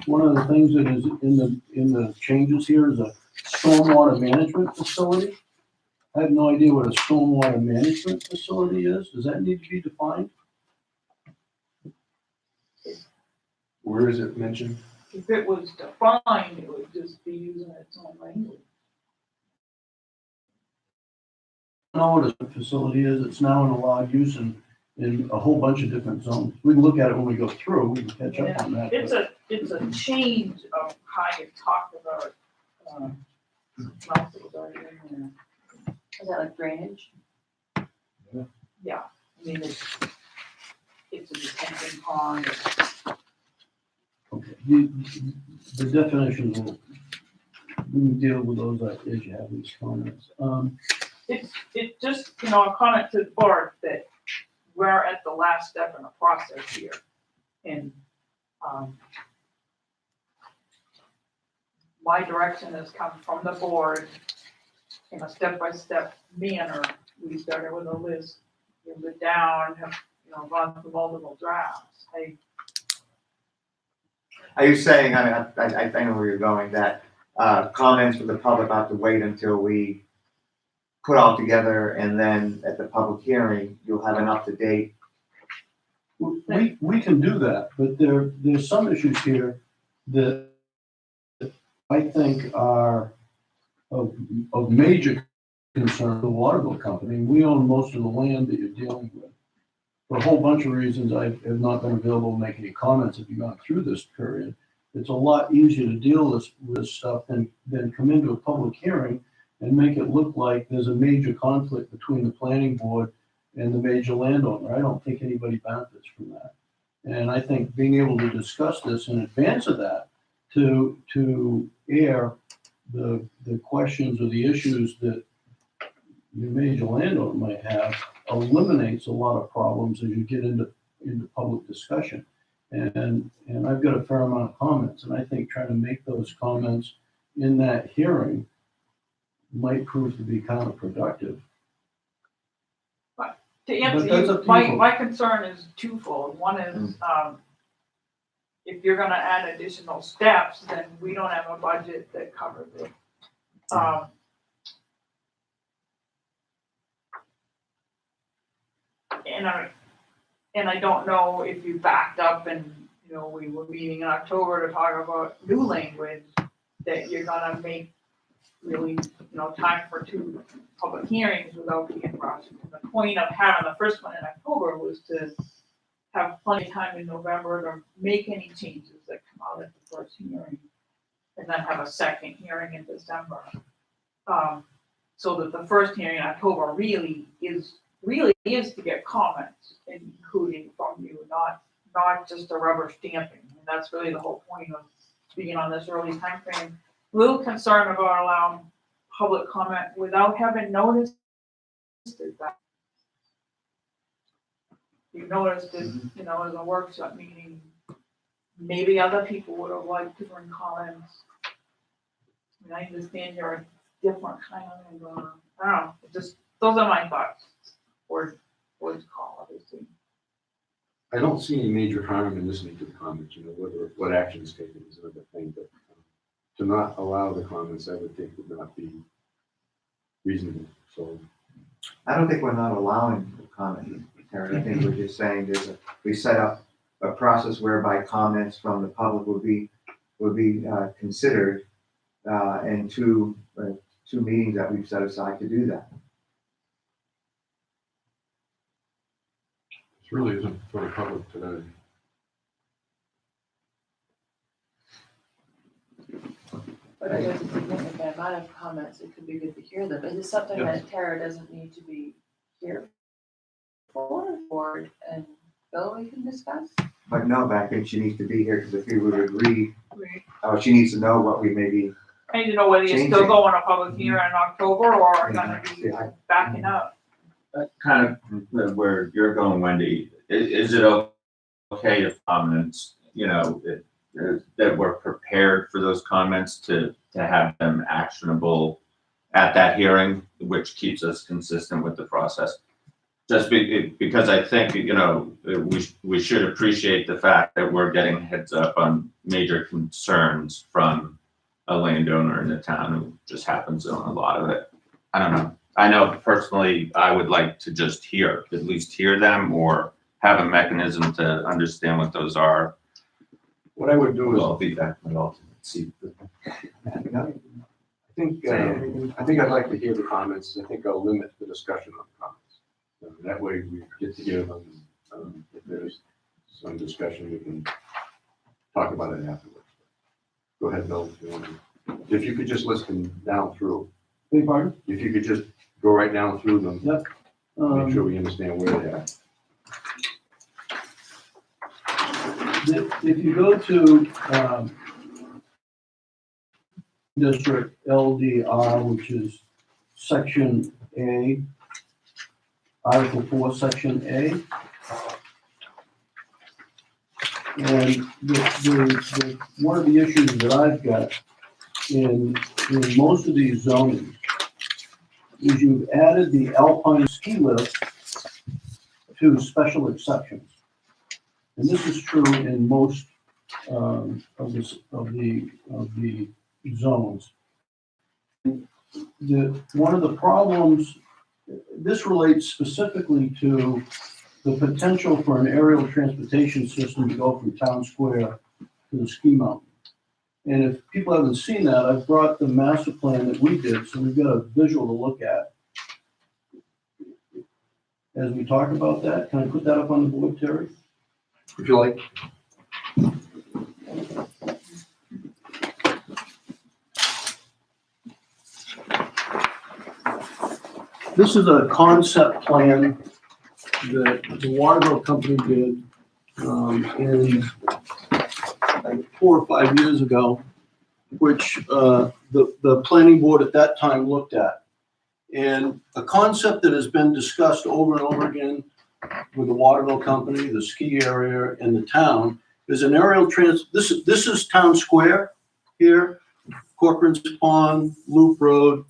One of the things that is in the changes here is a stormwater management facility. I have no idea what a stormwater management facility is. Does that need to be defined? Where is it mentioned? If it was defined, it would just be using its own language. I know what a facility is. It's now an allowed use in a whole bunch of different zones. We can look at it when we go through. We can catch up on that. It's a change of how you talked about, what else was already in there? Is that like drainage? Yeah, I mean, it's a detention pond. Okay. The definitions will, we can deal with those as you have these comments. It's just, a comment to the board that we're at the last step in the process here. And, my direction has come from the board in a step-by-step manner. We started with a list, moved it down, have, gone through multiple drafts. are you saying, I know where you're going, that comments from the public have to wait until we put all together, and then at the public hearing, you'll have an up-to-date? We can do that, but there's some issues here that I think are of major concern to the water bill company. We own most of the land that you're dealing with. For a whole bunch of reasons, I have not been available to make any comments if you've gone through this period. It's a lot easier to deal with this stuff than come into a public hearing and make it look like there's a major conflict between the planning board and the major landowner. I don't think anybody benefits from that. And I think being able to discuss this in advance of that, to air the questions or the issues that the major landowner might have, eliminates a lot of problems as you get into public discussion. And I've got a fair amount of comments, and I think trying to make those comments in that hearing might prove to be counterproductive. To answer But that's you, up to my, you. my concern is twofold. One is, if you're gonna add additional steps, then we don't have a budget that covers it. And I don't know if you backed up and, we were meeting in October to talk about new language, that you're gonna make really, time for 2 public hearings without being rushed. The point of having the first one in October was to have plenty of time in November to make any changes that come out at the first hearing, and then have a second hearing in December. So that the first hearing in October really is really is to get comments, including from you, not just a rubber stamping. And that's really the whole point of being on this early timeframe. A little concerned about allowing public comment without having noticed that. You noticed it, you know, as a workshop meeting, maybe other people would have liked to bring comments. I mean, I understand you're a different kind of, I don't know, just, those are my thoughts. Board's call, obviously. I don't see any major harm in listening to the comments, what action is taken is another thing, but to not allow the comments, I would think would not be reasonable, so. I don't think we're not allowing the comment, Terry. I think we're just saying we set up a process whereby comments from the public would be considered, and two meetings that we've set aside to do that. This really isn't for the public today. But if there's a significant amount of comments, it could be good to hear them. Is this something that Tara doesn't need to be here for, or, and Bill, we can discuss? But no, I think she needs to be here, because if we would agree, she needs to know what we may be. I need to know whether you're still Changing. going to public hearing in October or are gonna be Yeah. backing up. Kind of where you're going, Wendy, is it okay if comments, that we're prepared for those comments to have them actionable at that hearing, which keeps us consistent with the process? Just because I think, we should appreciate the fact that we're getting heads up on major concerns from a landowner in the town who just happens to own a lot of it. I don't know. I know personally, I would like to just at least hear them, or have a mechanism to understand what those are. What I would do is, I'll be back in my alternate seat. I think I'd like to hear the comments. I think I'll limit the discussion on the comments. That way we get to hear them. If there's some discussion, we can talk about it afterwards. Go ahead, Bill, if you want to. If you could just list them down through. Beg your pardon? If you could just go right down through them. Yep. Make sure we understand where they are. If you go to District LDR, which is Section A, Article 4, Section A, and one of the issues that I've got in most of these zonings is you've added the alpine ski lift to special exceptions. And this is true in most of the zones. One of the problems, this relates specifically to the potential for an aerial transportation system to go from Town Square to the ski mountain. And if people haven't seen that, I've brought the master plan that we did, so we've got a visual to look at as we talk about that. Can I put that up on the board, Terry? If you like. This is a concept plan that the Waterville Company did in like 4 or 5 years ago, which the planning board at that time looked at. And a concept that has been discussed over and over again with the Waterville Company, the ski area, and the town is an aerial this is Town Square here, Corcoran's Pond, Loop Road.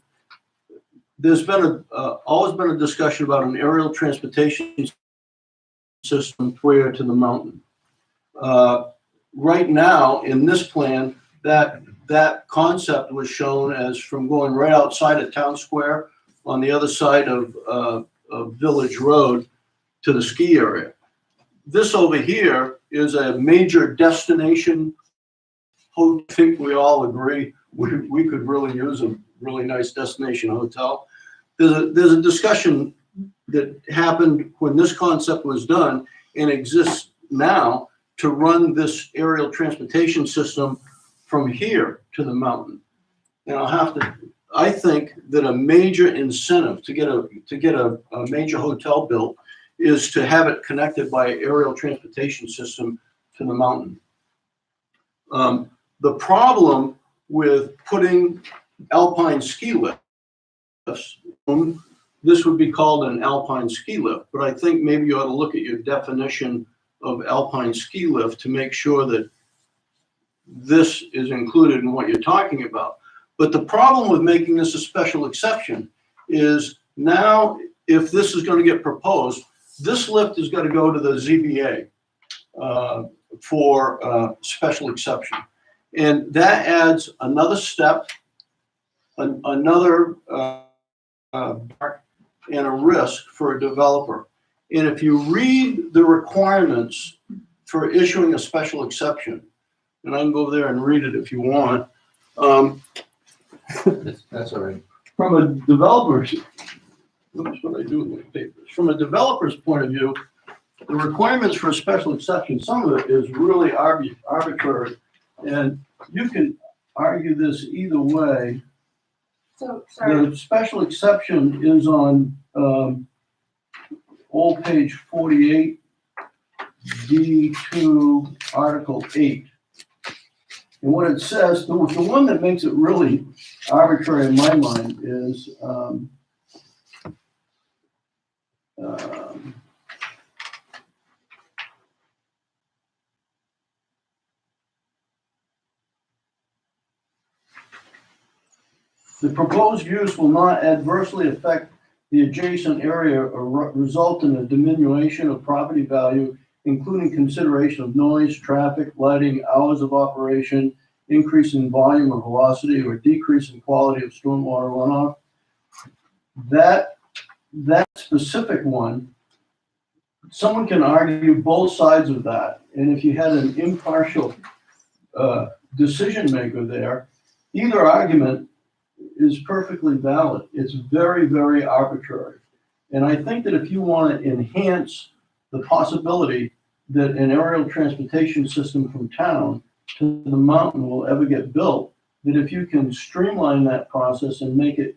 There's been always been a discussion about an aerial transportation system where to the mountain. Right now, in this plan, that concept was shown as from going right outside of Town Square on the other side of Village Road to the ski area. This over here is a major destination. I think we all agree we could really use a really nice destination hotel. There's a discussion that happened when this concept was done and exists now to run this aerial transportation system from here to the mountain. And I'll have to I think that a major incentive to get a major hotel built is to have it connected by aerial transportation system to the mountain. The problem with putting alpine ski lifts, this would be called an alpine ski lift, but I think maybe you ought to look at your definition of alpine ski lift to make sure that this is included in what you're talking about. But the problem with making this a special exception is now, if this is going to get proposed, this lift is going to go to the ZBA for special exception. And that adds another step, another and a risk for a developer. And if you read the requirements for issuing a special exception, and I can go there and read it if you want. That's all right. From a developer's, that's what I do with my papers. From a developer's point of view, the requirements for a special exception, some of it is really arbitrary. And you can argue this either way. So, sorry, The special exception is on old page 48, D2, Article 8. And what it says, the one that makes it really arbitrary in my mind is the proposed use will not adversely affect the adjacent area or result in a diminution of property value, including consideration of noise, traffic, lighting, hours of operation, increase in volume or velocity, or decrease in quality of stormwater runoff. That specific one, someone can argue both sides of that. And if you had an impartial decision maker there, either argument is perfectly valid. It's very, very arbitrary. And I think that if you want to enhance the possibility that an aerial transportation system from town to the mountain will ever get built, that if you can streamline that process and make it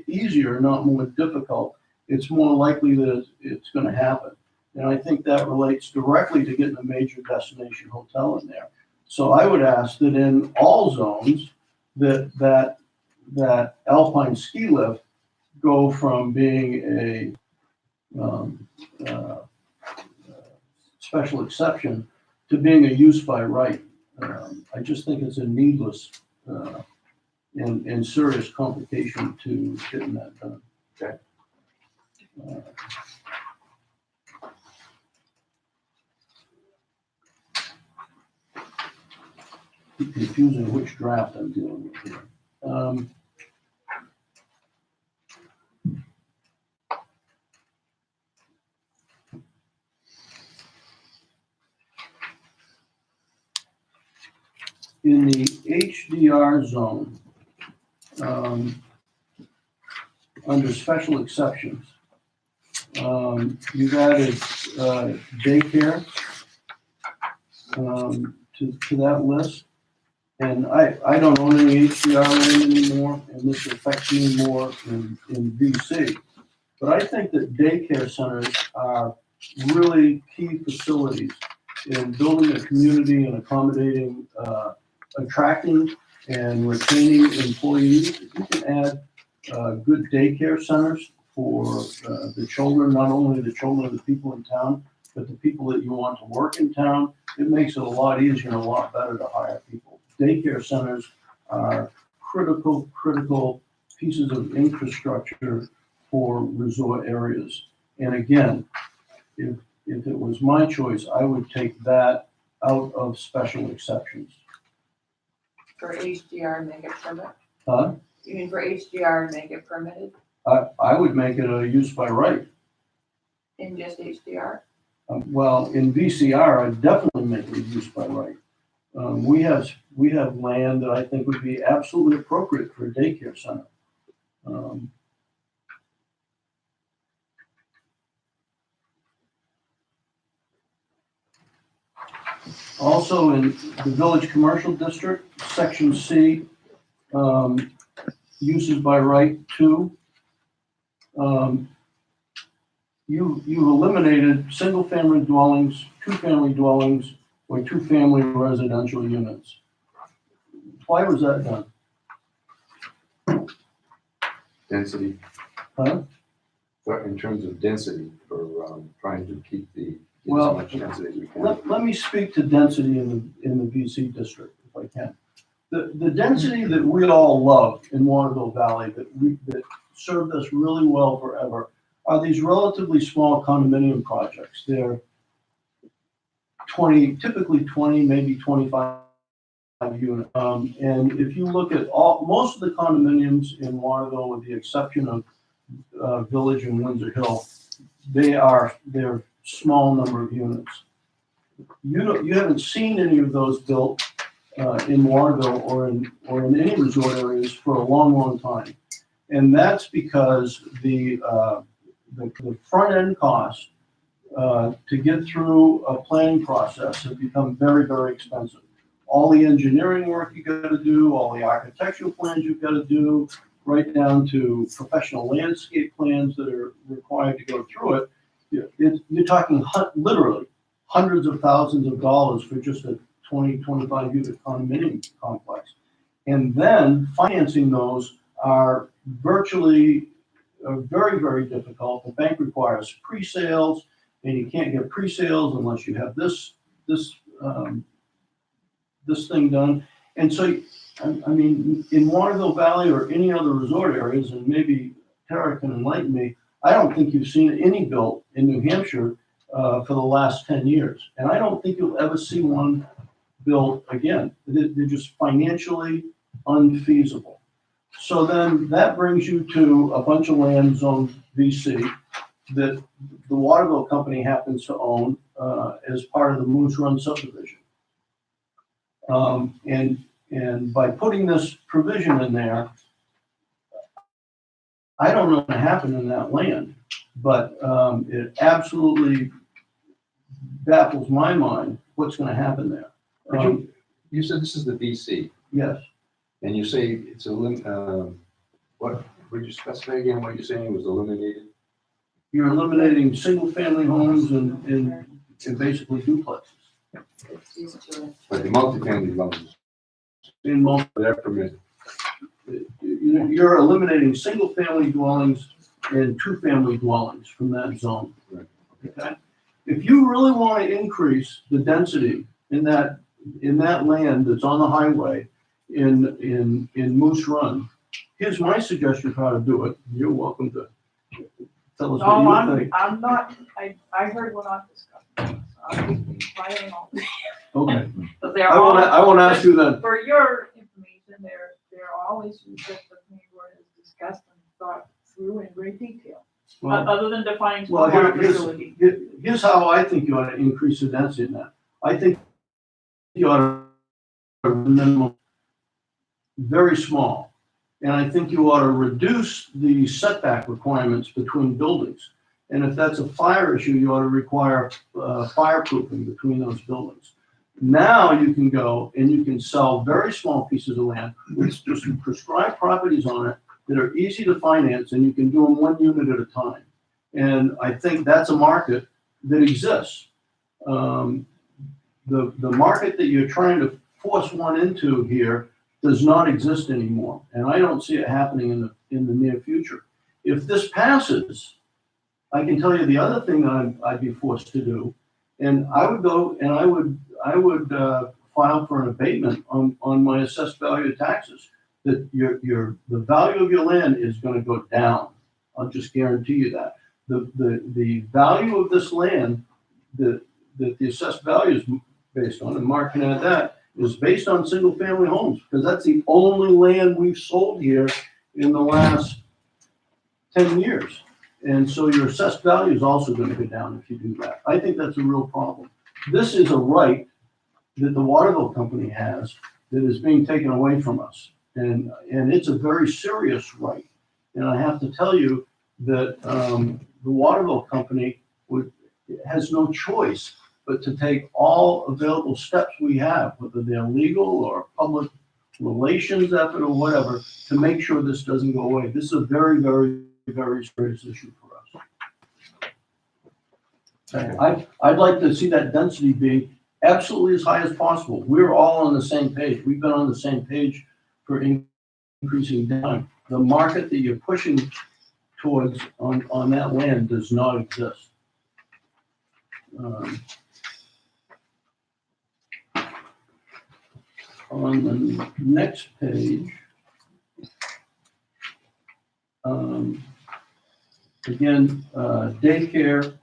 easier, not more difficult, it's more likely that it's going to happen. And I think that relates directly to getting a major destination hotel in there. So I would ask that in all zones, that alpine ski lift go from being a special exception to being a use by right. I just think it's a needless and serious complication to getting that done. Okay. Keep confusing which draft I'm dealing with here. In the HDR zone, under special exceptions, you've added daycare to that list. And I don't own any HDR land anymore, and this affects me more in VC. But I think that daycare centers are really key facilities in building a community and accommodating, attracting and retaining employees. If you can add good daycare centers for the children, not only the children of the people in town, but the people that you want to work in town, it makes it a lot easier and a lot better to hire people. Daycare centers are critical pieces of infrastructure for resort areas. And again, if it was my choice, I would take that out of special exceptions. for HDR, make it permit, Huh? you mean for HDR, make it permitted I would make it a use by right. in just HDR? Well, in VCR, I'd definitely make it a use by right. We have land that I think would be absolutely appropriate for a daycare center. Also in the Village Commercial District, Section C, uses by right two, you eliminated single-family dwellings, two-family dwellings, or two-family residential units. Why was that done? Density, Huh? but in terms of density, for trying to keep the, get Well, as much density as we can. Let me speak to density in the VC district, if I can. The density that we all love in Waterville Valley, that served us really well forever, are these relatively small condominium projects. They're typically 20, maybe 25 units. And if you look at most of the condominiums in Waterville, with the exception of Village and Windsor Hill, they're small number of units. You haven't seen any of those built in Waterville or in any resort areas for a long time. And that's because the front end costs to get through a planning process have become very, very expensive. All the engineering work you gotta do, all the architectural plans you've gotta do, right down to professional landscape plans that are required to go through it. You're talking literally hundreds of thousands of dollars for just a 20, 25 unit condominium complex. And then financing those are virtually very, very difficult. The bank requires pre-sales, and you can't get pre-sales unless you have this thing done. And so, I mean, in Waterville Valley or any other resort areas, and maybe Tara can enlighten me, I don't think you've seen any built in New Hampshire for the last 10 years. And I don't think you'll ever see one built again. They're just financially unfeasible. So then that brings you to a bunch of land zone VC that the Waterville Company happens to own as part of the Moose Run subdivision. And by putting this provision in there, I don't know what's going to happen in that land, but it absolutely baffles my mind what's going to happen there. You said this is the VC, Yes, and you say it's what, would you specify again what you're saying was eliminated? you're eliminating single-family homes and basically duplexes It's these two. But the multifamily dwellings, in most. they're permitted. You're eliminating single-family dwellings and two-family dwellings from that zone. Right. Okay? If you really want to increase the density in that land that's on the highway in Moose Run, here's my suggestion how to do it. You're welcome to tell us No, what you think. I'm not, I heard we're not discussing, so I'll be quiet and all. Okay. But they're I all, won't ask you then. for your information, they're all issues that the planning board has discussed and thought through in great detail. Well, Other than defining Well, stormwater facility. here's how I think you ought to increase the density in that. I think you ought to minimum very small. And I think you ought to reduce the setback requirements between buildings. And if that's a fire issue, you ought to require fireproofing between those buildings. Now you can go and you can sell very small pieces of land with just prescribed properties on it that are easy to finance, and you can do them 1 unit at a time. And I think that's a market that exists. The market that you're trying to force one into here does not exist anymore, and I don't see it happening in the near future. If this passes, I can tell you the other thing that I'd be forced to do, and I would go and I would file for an abatement on my assessed value of taxes. That the value of your land is going to go down. I'll just guarantee you that. The value of this land that the assessed value is based on, and Mark can add that, is based on single family homes, because that's the only land we've sold here in the last 10 years. And so your assessed value is also going to go down if you do that. I think that's a real problem. This is a right that the Waterville Company has that is being taken away from us. And it's a very serious right. And I have to tell you that the Waterville Company has no choice but to take all available steps we have, whether they're legal or public relations effort or whatever to make sure this doesn't go away. This is a very, very, very serious issue for us. Okay, I'd like to see that density be absolutely as high as possible. We're all on the same page. We've been on the same page for increasing down. The market that you're pushing towards on that land does not exist. On the next page, again, daycare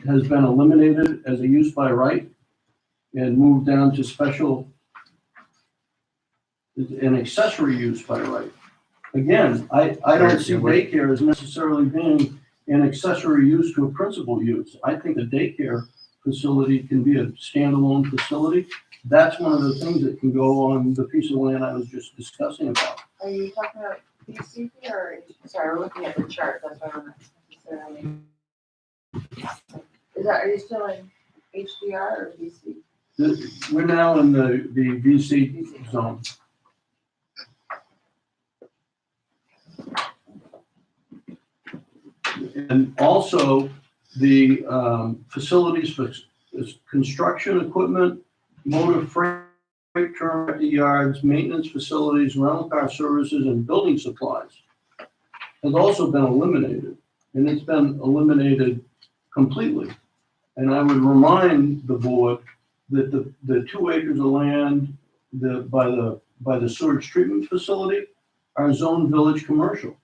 has been eliminated as a use by right and moved down to special, an accessory use by right. Again, I don't see daycare as necessarily being an accessory use to a principal use. I think a daycare facility can be a standalone facility. That's one of the things that can go on the piece of land I was just discussing about. Are you talking about BC or, sorry, we're looking at the chart, that's why I'm not necessarily. Are you still in HDR or BC? We're now in the VC zone. And also the facilities for construction equipment, motor freight terminal yards, maintenance facilities, rental car services, and building supplies has also been eliminated, and it's been eliminated completely. And I would remind the board that the 2 acres of land by the sewage treatment facility are zone village commercial.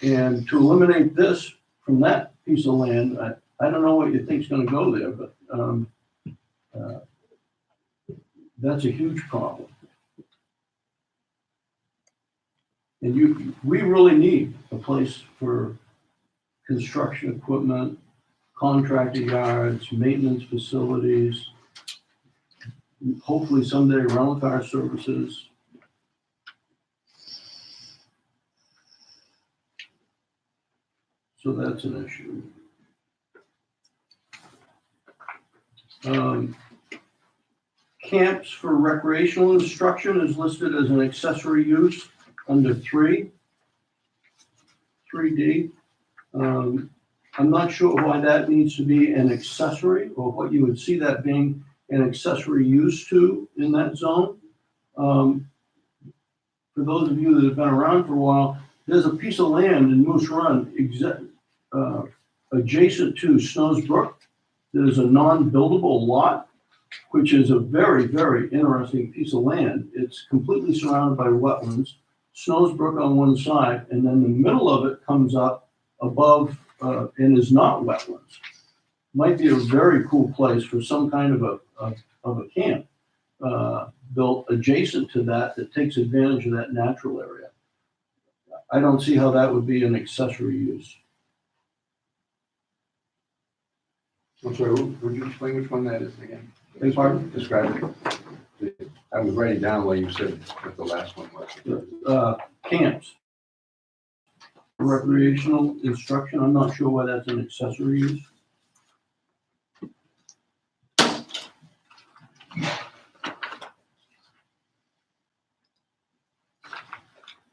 And to eliminate this from that piece of land, I don't know what you think's gonna go there, but that's a huge problem. And we really need a place for construction equipment, contractor yards, maintenance facilities, hopefully someday rental car services. So that's an issue. Camps for recreational instruction is listed as an accessory use under 3D. I'm not sure why that needs to be an accessory or what you would see that being an accessory use to in that zone. For those of you that have been around for a while, there's a piece of land in Moose Run adjacent to Snows Brook. There's a non-buildable lot, which is a very, very interesting piece of land. It's completely surrounded by wetlands, Snows Brook on one side, and then the middle of it comes up above and is not wetlands. Might be a very cool place for some kind of a camp built adjacent to that takes advantage of that natural area. I don't see how that would be an accessory use. I'm sorry, would you explain which one that is again? Beg pardon? Describe it. I was writing down what you said what the last one was. Camps. Recreational instruction, I'm not sure why that's an accessory use.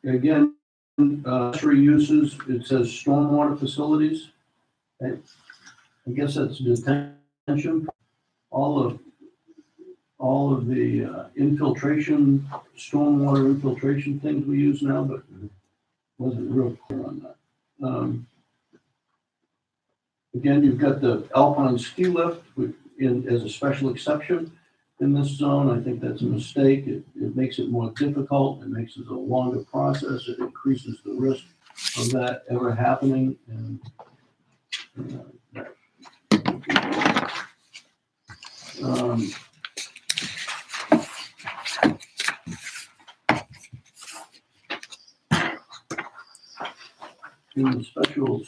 Again, accessory uses, it says stormwater facilities. I guess that's detention. All of the infiltration, stormwater infiltration things we use now, but wasn't real clear on that. Again, you've got the alpine ski lift as a special exception in this zone. I think that's a mistake. It makes it more difficult. It makes it a longer process. It increases the risk of that ever happening. And in the specials,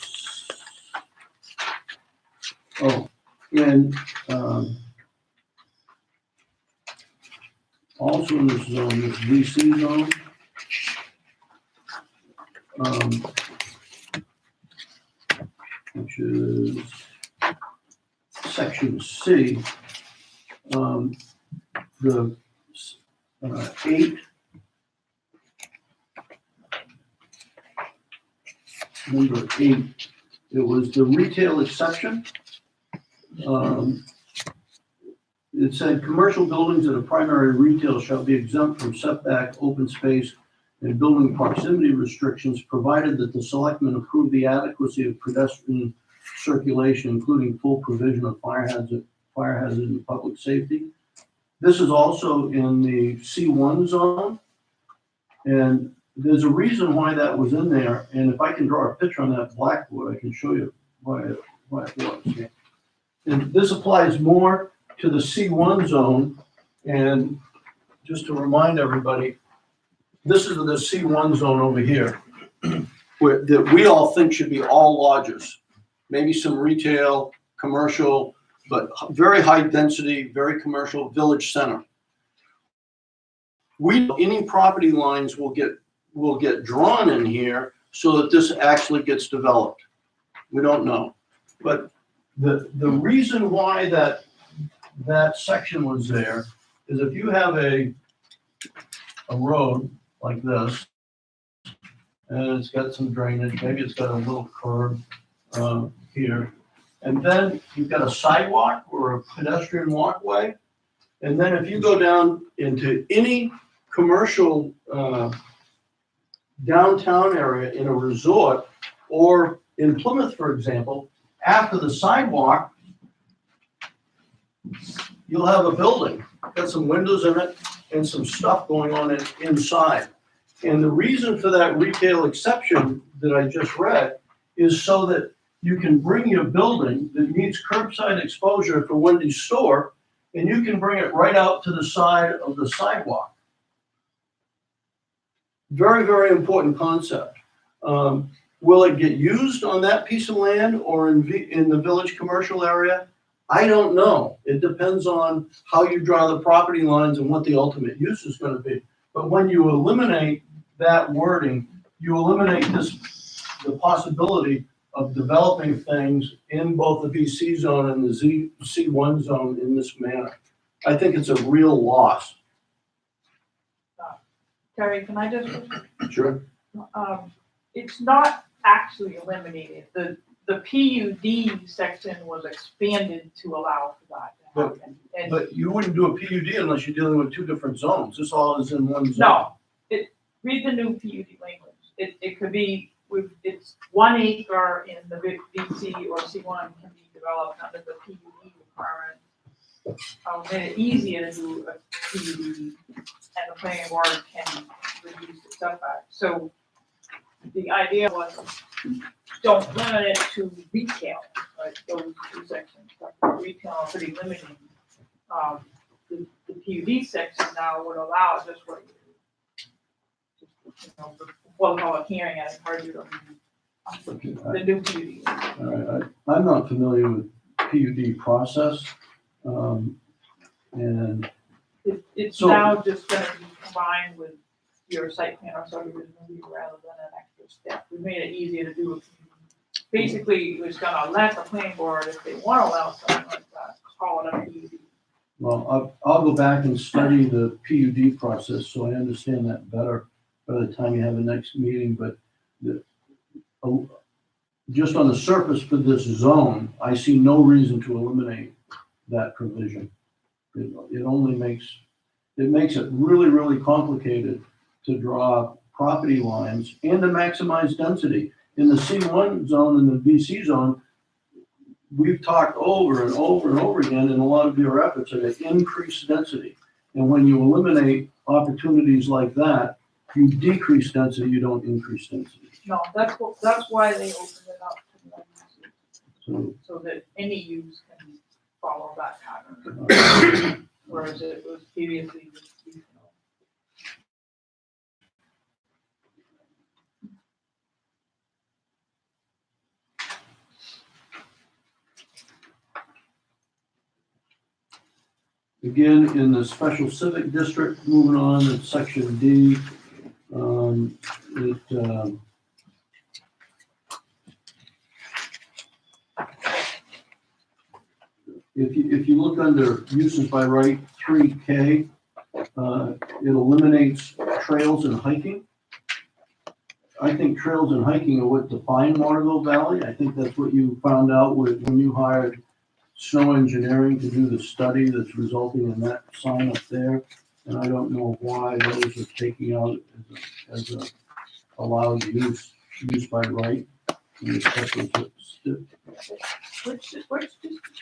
also in this zone, this VC zone, which is section C, the 8, number 8, it was the retail exception. It said, commercial buildings that are primary retail shall be exempt from setback, open space, and building proximity restrictions, provided that the selectmen approve the adequacy of pedestrian circulation, including full provision of fire hazard and public safety. This is also in the C1 zone. And there's a reason why that was in there. And if I can draw a picture on that blackboard, I can show you why it was. And this applies more to the C1 zone. And just to remind everybody, this is the C1 zone over here, where that we all think should be all lodges, maybe some retail, commercial, but very high density, very commercial village center. Any property lines will get drawn in here so that this actually gets developed. We don't know. But the reason why that section was there is if you have a road like this, and it's got some drainage, maybe it's got a little curb here, and then you've got a sidewalk or a pedestrian walkway, and then if you go down into any commercial downtown area in a resort, or in Plymouth, for example, after the sidewalk, you'll have a building, got some windows in it and some stuff going on inside. And the reason for that retail exception that I just read is so that you can bring your building that meets curbside exposure for Wendy's store, and you can bring it right out to the side of the sidewalk. Very, very important concept. Will it get used on that piece of land or in the village commercial area? I don't know. It depends on how you draw the property lines and what the ultimate use is going to be. But when you eliminate that wording, you eliminate the possibility of developing things in both the VC zone and the C1 zone in this manner. I think it's a real loss. Terry, can I just, Sure. it's not actually eliminated. The PUD section was expanded to allow for that to happen. And But you wouldn't do a PUD unless you're dealing with two different zones. This all is in one zone. no, read the new PUD language. It could be, it's 1 acre in the VC or C1 can be developed under the PUD requirement. Made it easier to do a PUD, and the planning board can reduce the setback. So the idea was, don't limit it to retail, right, those two sections. Retail are pretty limiting. The PUD section now would allow just what we'll call a hearing, I encourage you to the new PUD. All right, I'm not familiar with PUD process. And It's So- now just gonna be combined with your site plan or subdivision review rather than an extra step. We made it easier to do it. Basically, it was gonna let the planning board, if they wanna allow something like that, call it a PUD. well, I'll go back and study the PUD process so I understand that better by the time you have the next meeting. But just on the surface for this zone, I see no reason to eliminate that provision. It only makes it really, really complicated to draw property lines and to maximize density. In the C1 zone and the VC zone, we've talked over and over and over again in a lot of your efforts to increase density. And when you eliminate opportunities like that, you decrease density, you don't increase density. No, that's why they opened it up to the use, So so that any use can follow that pattern. Whereas it was previously just regional. again, in the special civic district, moving on to section D, if you look under uses by right, 3K, it eliminates trails and hiking. I think trails and hiking are what define Waterville Valley. I think that's what you found out when you hired Snow Engineering to do the study that's resulting in that sign up there. And I don't know why those are taking out as a allowed use by right. In the Which,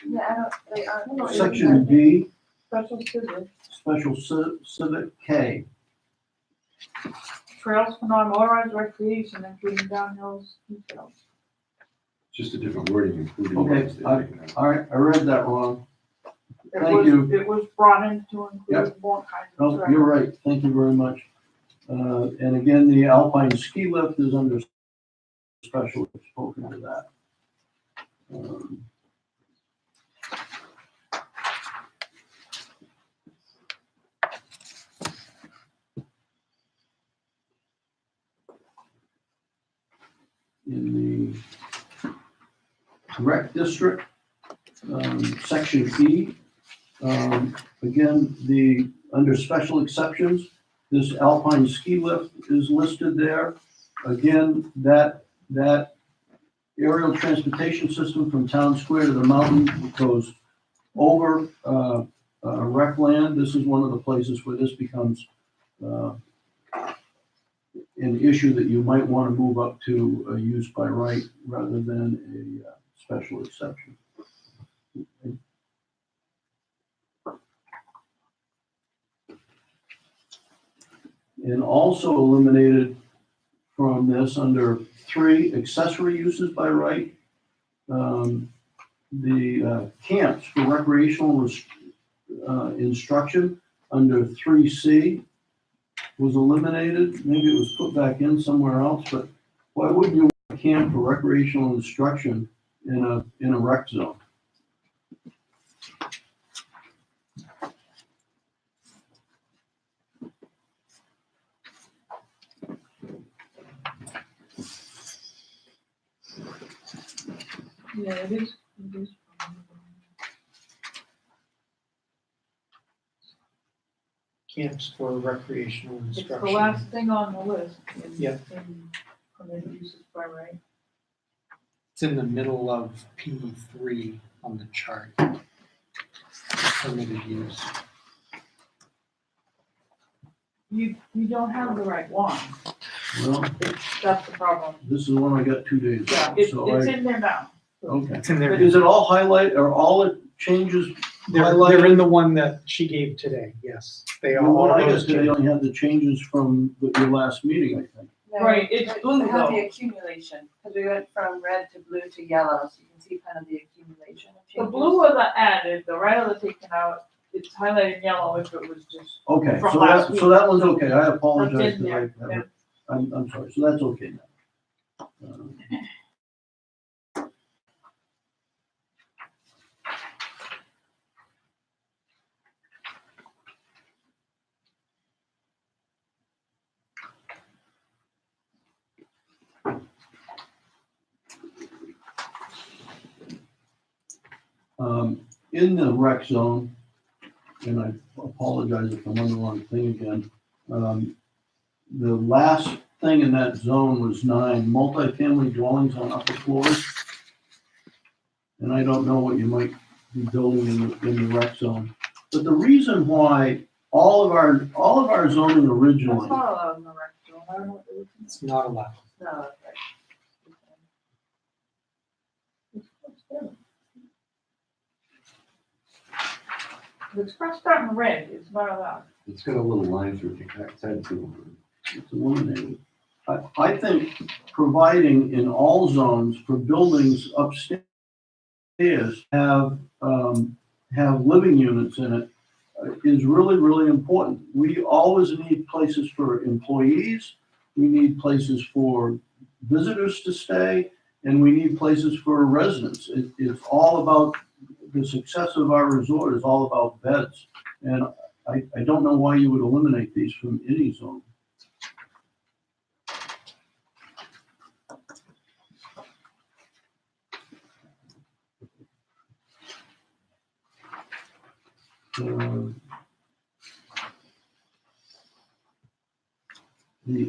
yeah, I don't, they are. Section B, Special civic, special civic K. trails for non-motorized recreation, including downhills, details. Just a different wording, including. Okay, ones they're taking out. All right, I read that wrong. It Thank was- you. It was brought in to include Yep. more kinds of. No, you're right. Thank you very much. And again, the alpine ski lift is under special, we've spoken to that. In the rec district, section E, again, under special exceptions, this alpine ski lift is listed there. Again, that aerial transportation system from Town Square to the mountain goes over rec land. This is one of the places where this becomes an issue that you might want to move up to a use by right rather than a special exception. And also eliminated from this under 3 accessory uses by right, the camps for recreational instruction under 3C was eliminated. Maybe it was put back in somewhere else, but why wouldn't you want a camp for recreational instruction in a rec zone? Yeah, it is. Camps for recreational It's the instruction. last thing on the list. Yeah. In permitted uses by right. It's in the middle of P3 on the chart. Permitted use. You don't have the right one. Well, That's the problem. this is one I got 2 days Yeah, ago, so it's I, in there now. okay. It's in there. Is it all highlight, are all the changes They're in the one that she gave today, yes. They The are one all I got those today changes. only had the changes from your last meeting, I think. No, Right, it's but blue they have though. the accumulation, because we went from red to blue to yellow, so you can see kind of the accumulation of The changes. blue are the added, the red are the taken out. It's highlighted yellow if it was just. Okay, From so last that, so that one's okay, I apologize. That's in that I there, haven't- yeah. I'm sorry, so that's okay now. In the rec zone, and I apologize if I'm on the wrong thing again, the last thing in that zone was 9, multifamily dwellings on upper floors. And I don't know what you might be building in the rec zone. But the reason why all of our zoning That's originally, not allowed in the rec zone. I don't know what they're looking It's not allowed. No, that's right. If it's crossed out in red, it's not allowed. It's got a little line through it, it's had to. it's eliminated. I think providing in all zones for buildings upstairs have living units in it is really, really important. We always need places for employees, we need places for visitors to stay, and we need places for residents. It's all about, the success of our resort is all about beds. And I don't know why you would eliminate these from any zone. The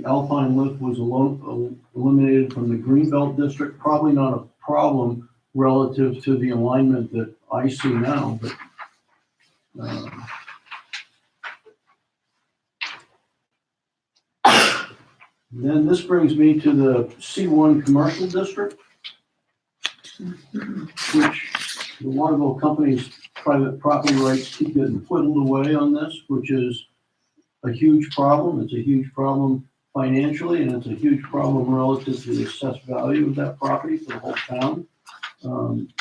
Alpine Lift was eliminated from the Greenbelt District, probably not a problem relative to the alignment that I see now, but then this brings me to the C1 Commercial District, which the Waterville Company's private property rights keep getting whittled away on this, which is a huge problem. It's a huge problem financially, and it's a huge problem relative to the assessed value of that property for the whole town.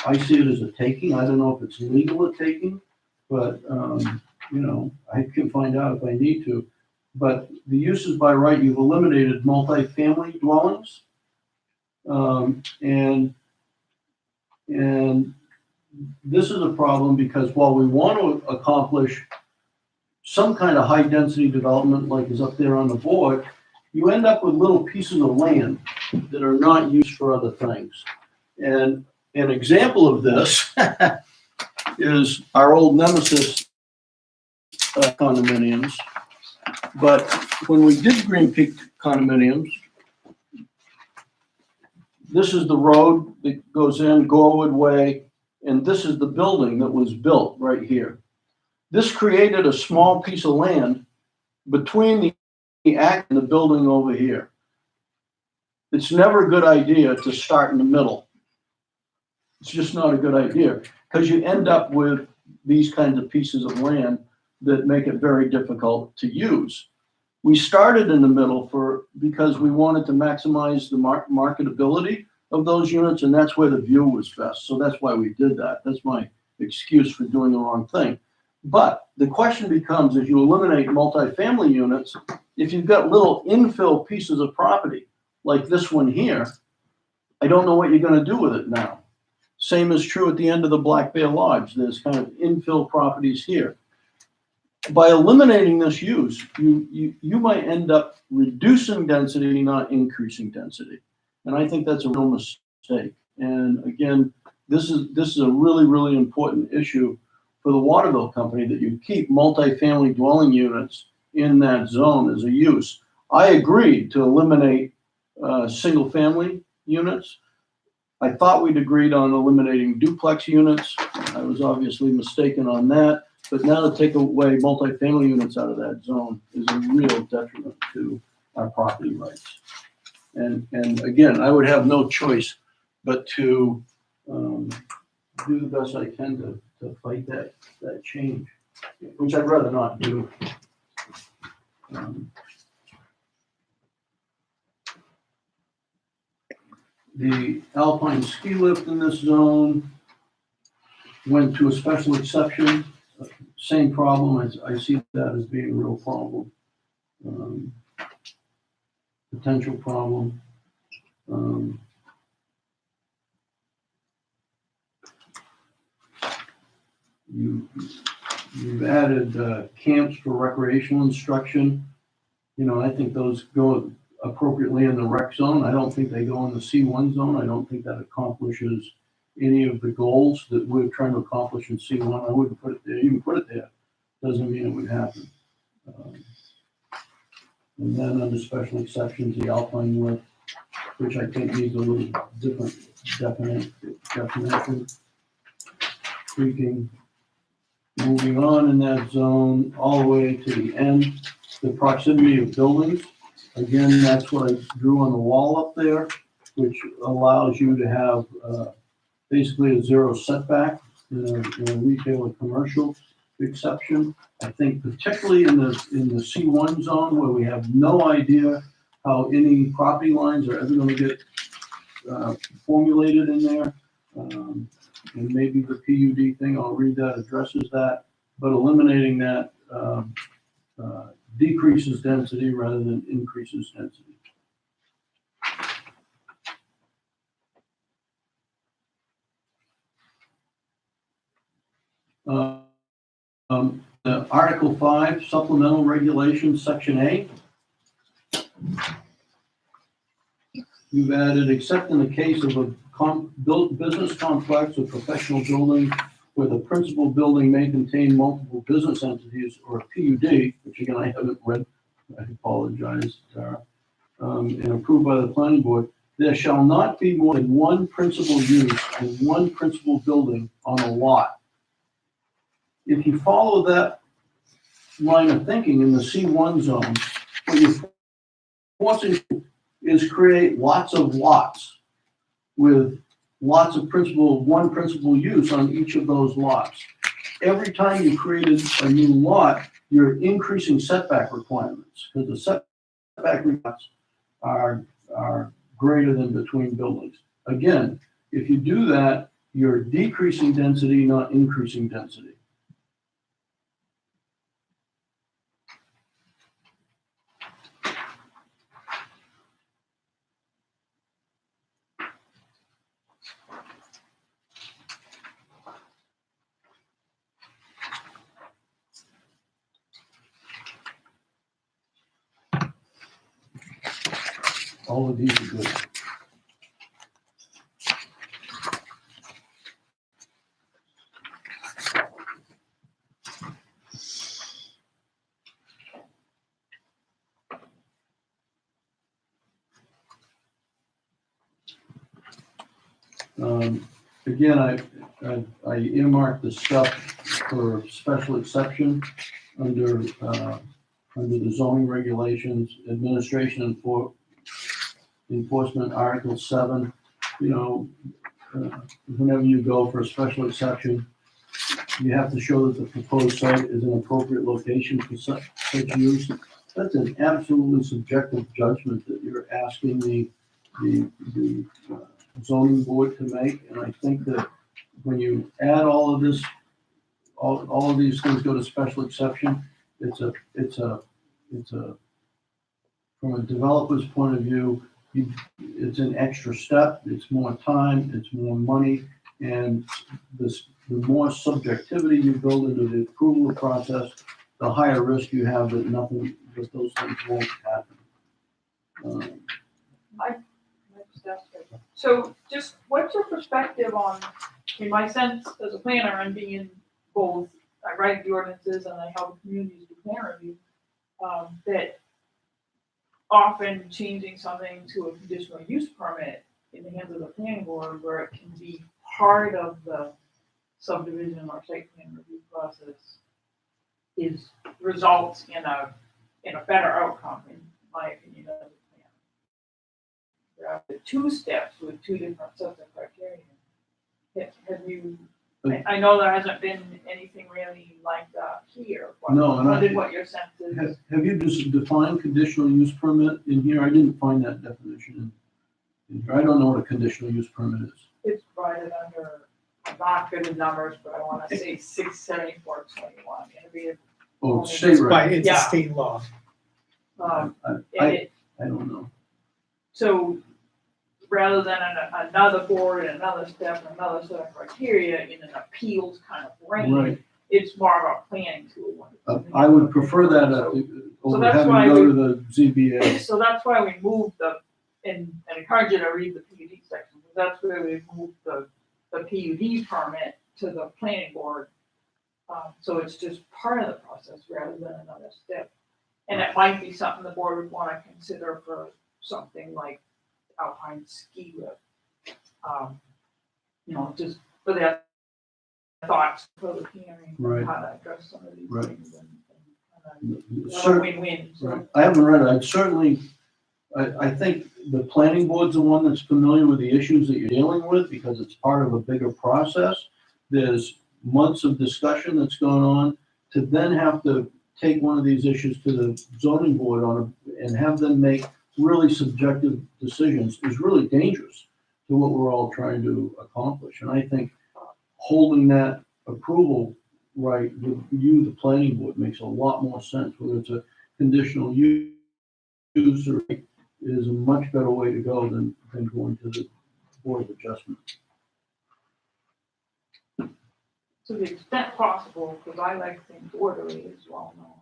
I see it as a taking. I don't know if it's legal a taking, but, you know, I can find out if I need to. But the uses by right, you've eliminated multifamily dwellings. And this is a problem because while we want to accomplish some kind of high density development like is up there on the board, you end up with little pieces of land that are not used for other things. And an example of this is our old nemesis condominiums. But when we did Green Peak condominiums, this is the road that goes in Gorwood Way, and this is the building that was built right here. This created a small piece of land between the act and the building over here. It's never a good idea to start in the middle. It's just not a good idea because you end up with these kinds of pieces of land that make it very difficult to use. We started in the middle because we wanted to maximize the marketability of those units, and that's where the view was best. So that's why we did that. That's my excuse for doing the wrong thing. But the question becomes, as you eliminate multifamily units, if you've got little infill pieces of property, like this one here, I don't know what you're gonna do with it now. Same is true at the end of the Black Bear Lodge. There's kind of infill properties here. By eliminating this use, you might end up reducing density, not increasing density. And I think that's a real mistake. And again, this is a really, really important issue for the Waterville Company, that you keep multifamily dwelling units in that zone as a use. I agreed to eliminate single family units. I thought we'd agreed on eliminating duplex units. I was obviously mistaken on that. But now to take away multifamily units out of that zone is a real detriment to our property rights. And again, I would have no choice but to do the best I can to fight that change, which I'd rather not do. The Alpine ski lift in this zone went to a special exception. Same problem. I see that as being a real problem. Potential problem. You've added camps for recreational instruction. You know, I think those go appropriately in the rec zone. I don't think they go in the C1 zone. I don't think that accomplishes any of the goals that we're trying to accomplish in C1. I wouldn't put it there. Even put it there doesn't mean it would happen. And then under special exceptions, the Alpine lift, which I think needs a little different definition. Tweaking, moving on in that zone all the way to the end, the proximity of buildings. Again, that's what I drew on the wall up there, which allows you to have basically a zero setback in a retail or commercial exception. I think particularly in the C1 zone where we have no idea how any property lines are ever going to get formulated in there. And maybe the PUD thing, I'll read that, addresses that, but eliminating that decreases density rather than increases density. Article 5, Supplemental Regulations, Section A. You've added, except in the case of a business complex or professional building where the principal building may contain multiple business entities or a PUD, which again, I haven't read, I apologize, Tara, and approved by the planning board, there shall not be more than one principal use and one principal building on a lot. If you follow that line of thinking in the C1 zone, what you're forcing to do is create lots of lots with lots of one principal use on each of those lots. Every time you created a new lot, you're increasing setback requirements, because the setback requirements are greater than between buildings. Again, if you do that, you're decreasing density, not increasing density. All of these are good. Again, I earmarked the stuff for special exception under the zoning regulations, administration and enforcement, Article 7. You know, whenever you go for a special exception, you have to show that the proposed site is an appropriate location for such use. That's an absolutely subjective judgment that you're asking the zoning board to make, and I think that when you add all of this, all of these things go to special exception, it's a from a developer's point of view, it's an extra step, it's more time, it's more money, and the more subjectivity you build into the approval process, the higher risk you have that those things won't happen. So just what's your perspective on, in my sense as a planner and being both, I write the ordinances and I help communities do plan review, that often changing something to a conditional use permit in the hands of the planning board where it can be part of the subdivision or site plan review process results in a better outcome, in my opinion, as a planner. There are the two steps with two different sets of criteria. Have you, I know there hasn't been anything really like that here. No, and Wondered what your sense is. Have you just defined conditional use permit in here? I didn't find that definition in here. I don't know what a conditional use permit is. It's provided under, I'm not good with numbers, but I wanna say 67421, innovative. Oh, it's state right. It's a Yeah. state law. And I it, don't know. so rather than another board and another step and another set of criteria in an appeals kind of Right. range, it's more of a planning tool. I would prefer that over that's having why to go we- to the ZBA. So that's why we moved and encourage you to read the PUD section, because that's where we moved the PUD permit to the planning board. So it's just part of the process rather than another step. And it might be something the board would wanna consider for something like Alpine ski lift. Just for their thoughts for the hearing, Right. how to address some of these Right. things and have a Cer- win-win, so. Right. I haven't read it. I'd certainly, I think the planning board's the one that's familiar with the issues that you're dealing with because it's part of a bigger process. There's months of discussion that's going on to then have to take one of these issues to the zoning board and have them make really subjective decisions is really dangerous to what we're all trying to accomplish. And I think holding that approval right with you, the planning board, makes a lot more sense, whether it's a conditional use or is a much better way to go than going to the board of adjustment. To the extent possible, because I like things orderly, as you all know.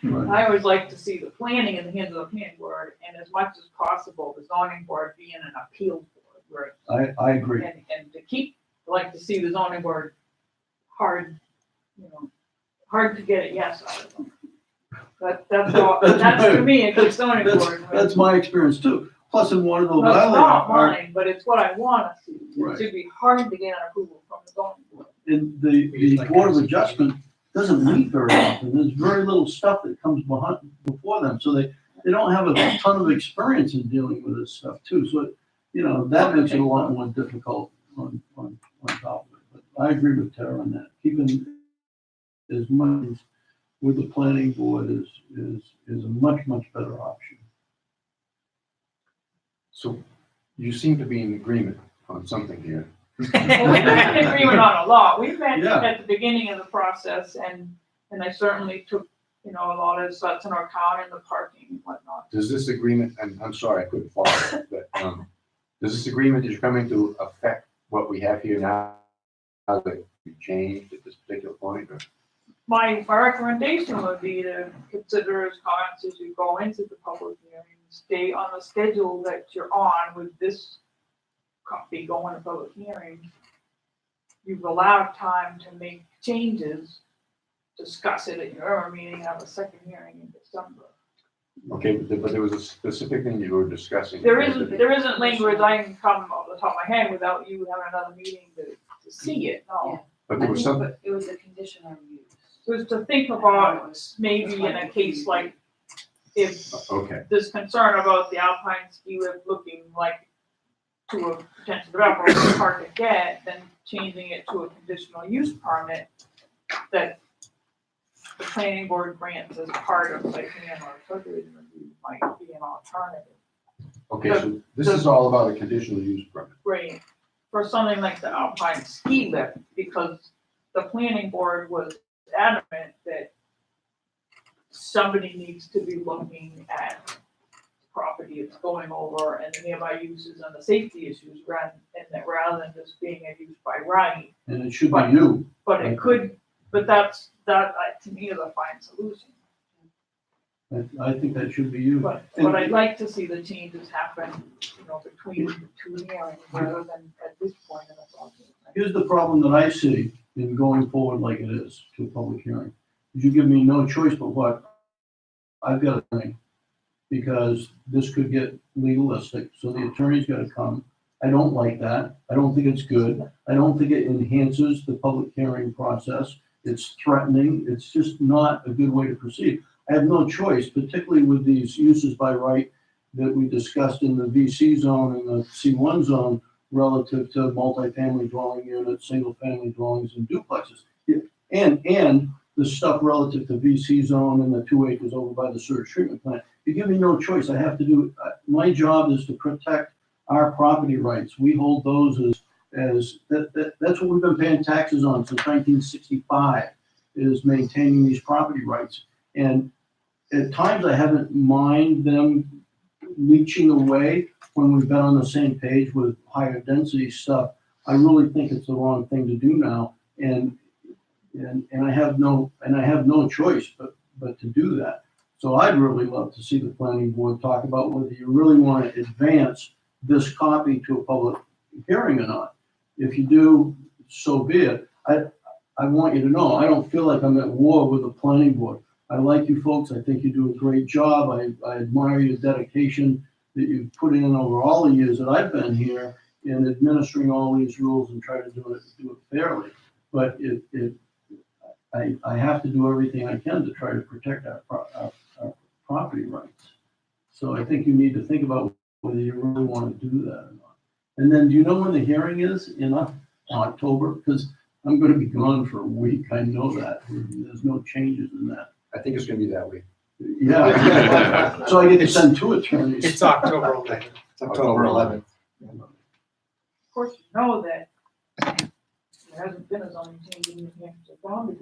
Right. I always like to see the planning in the hands of the planning board, and as much as possible, the zoning board being an appeals board, where, I agree. and to keep, like to see the zoning board hard, hard to get a yes out of them. But that's to me, a good zoning board. That's my experience too. Plus in one of those Well, it's islands, not mine, but it's what I wanna see. Right. It should be hard to get an approval from the zoning board. and the Board of Adjustment doesn't meet very often. There's very little stuff that comes before them, so they don't have a ton of experience in dealing with this stuff too. So, that makes it a lot more difficult on top of it. But I agree with Tara on that. Keeping as much as with the planning board is a much, much better option. So you seem to be in agreement on something here. Well, we've been in agreement on a lot. We've met Yeah. at the beginning of the process and I certainly took, a lot of such in our account and the parking and whatnot. Does this agreement, and I'm sorry, I couldn't follow it, but, does this agreement is coming to affect what we have here now? How they changed at this particular point, or? My recommendation would be to consider as comments as you go into the public hearing, stay on the schedule that you're on with this copy going to public hearing. You've allowed time to make changes, discuss it at your meeting, have a second hearing in December. Okay, but there was a specific thing you were discussing. There isn't language I can come off the top of my head without you having another meeting to see it, no. But there was some, But it was a condition of use. Was to think about maybe in a case like if okay, there's concern about the Alpine ski lift looking like to a potential developer, it's hard to get, then changing it to a conditional use permit that the planning board grants as part of site plan or subdivision review might be an alternative. okay, so this is all about a conditional use permit. Right, for something like the Alpine ski lift, because the planning board was adamant that somebody needs to be looking at the property it's going over and the nearby uses and the safety issues rather than just being a use by right. And it should be you. But it could, but that to me is a fine solution. I think that should be you. But I'd like to see the changes happen, between the two hearings rather than at this point in the process. Here's the problem that I see in going forward like it is to a public hearing. You give me no choice but what I've got to think, because this could get legalistic, so the attorney's got to come. I don't like that. I don't think it's good. I don't think it enhances the public hearing process. It's threatening. It's just not a good way to proceed. I have no choice, particularly with these uses by right that we discussed in the VC zone and the C1 zone relative to multifamily dwelling units, single-family dwellings, and duplexes. And the stuff relative to VC zone and the 2 acres over by the sewage treatment plant. You give me no choice. I have to do, my job is to protect our property rights. We hold those as that's what we've been paying taxes on since 1965, is maintaining these property rights. And at times I haven't minded them leaching away when we've been on the same page with higher density stuff. I really think it's the wrong thing to do now. And I have no choice but to do that. So I'd really love to see the planning board talk about whether you really want to advance this copy to a public hearing or not. If you do, so be it. I want you to know, I don't feel like I'm at war with the planning board. I like you folks. I think you do a great job. I admire your dedication that you've put in over all the years that I've been here in administering all these rules and try to do it fairly. But I have to do everything I can to try to protect our property rights. So I think you need to think about whether you really want to do that or not. And then, do you know when the hearing is? In October? Because I'm going to be gone for a week. I know that. There's no changes in that. I think it's gonna be that way. Yeah. So I get to send two attorneys. It's October 11th. October 11th. Of course, you know that there hasn't been a zoning change in New Hampshire boundary.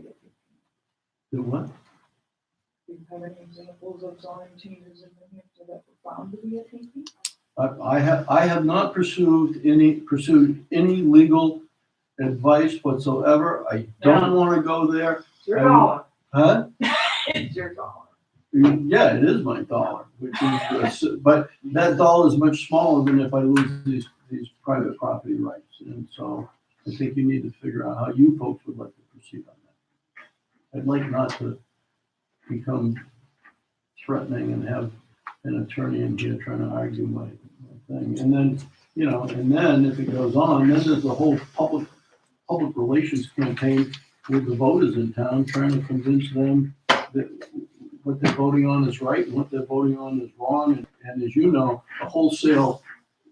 Do what? Do you have any examples of zoning changes in New Hampshire that were found to be a taking? I have not pursued any legal advice whatsoever. I don't want to go there. It's your dollar. Huh? It's your dollar. Yeah, it is my dollar, which is, but that dollar is much smaller than if I lose these private property rights. And so I think you need to figure out how you folks would like to proceed on that. I'd like not to become threatening and have an attorney in here trying to argue my thing. And then, you know, and then if it goes on, then there's a whole public relations campaign with the voters in town, trying to convince them that what they're voting on is right and what they're voting on is wrong. And as you know, a wholesale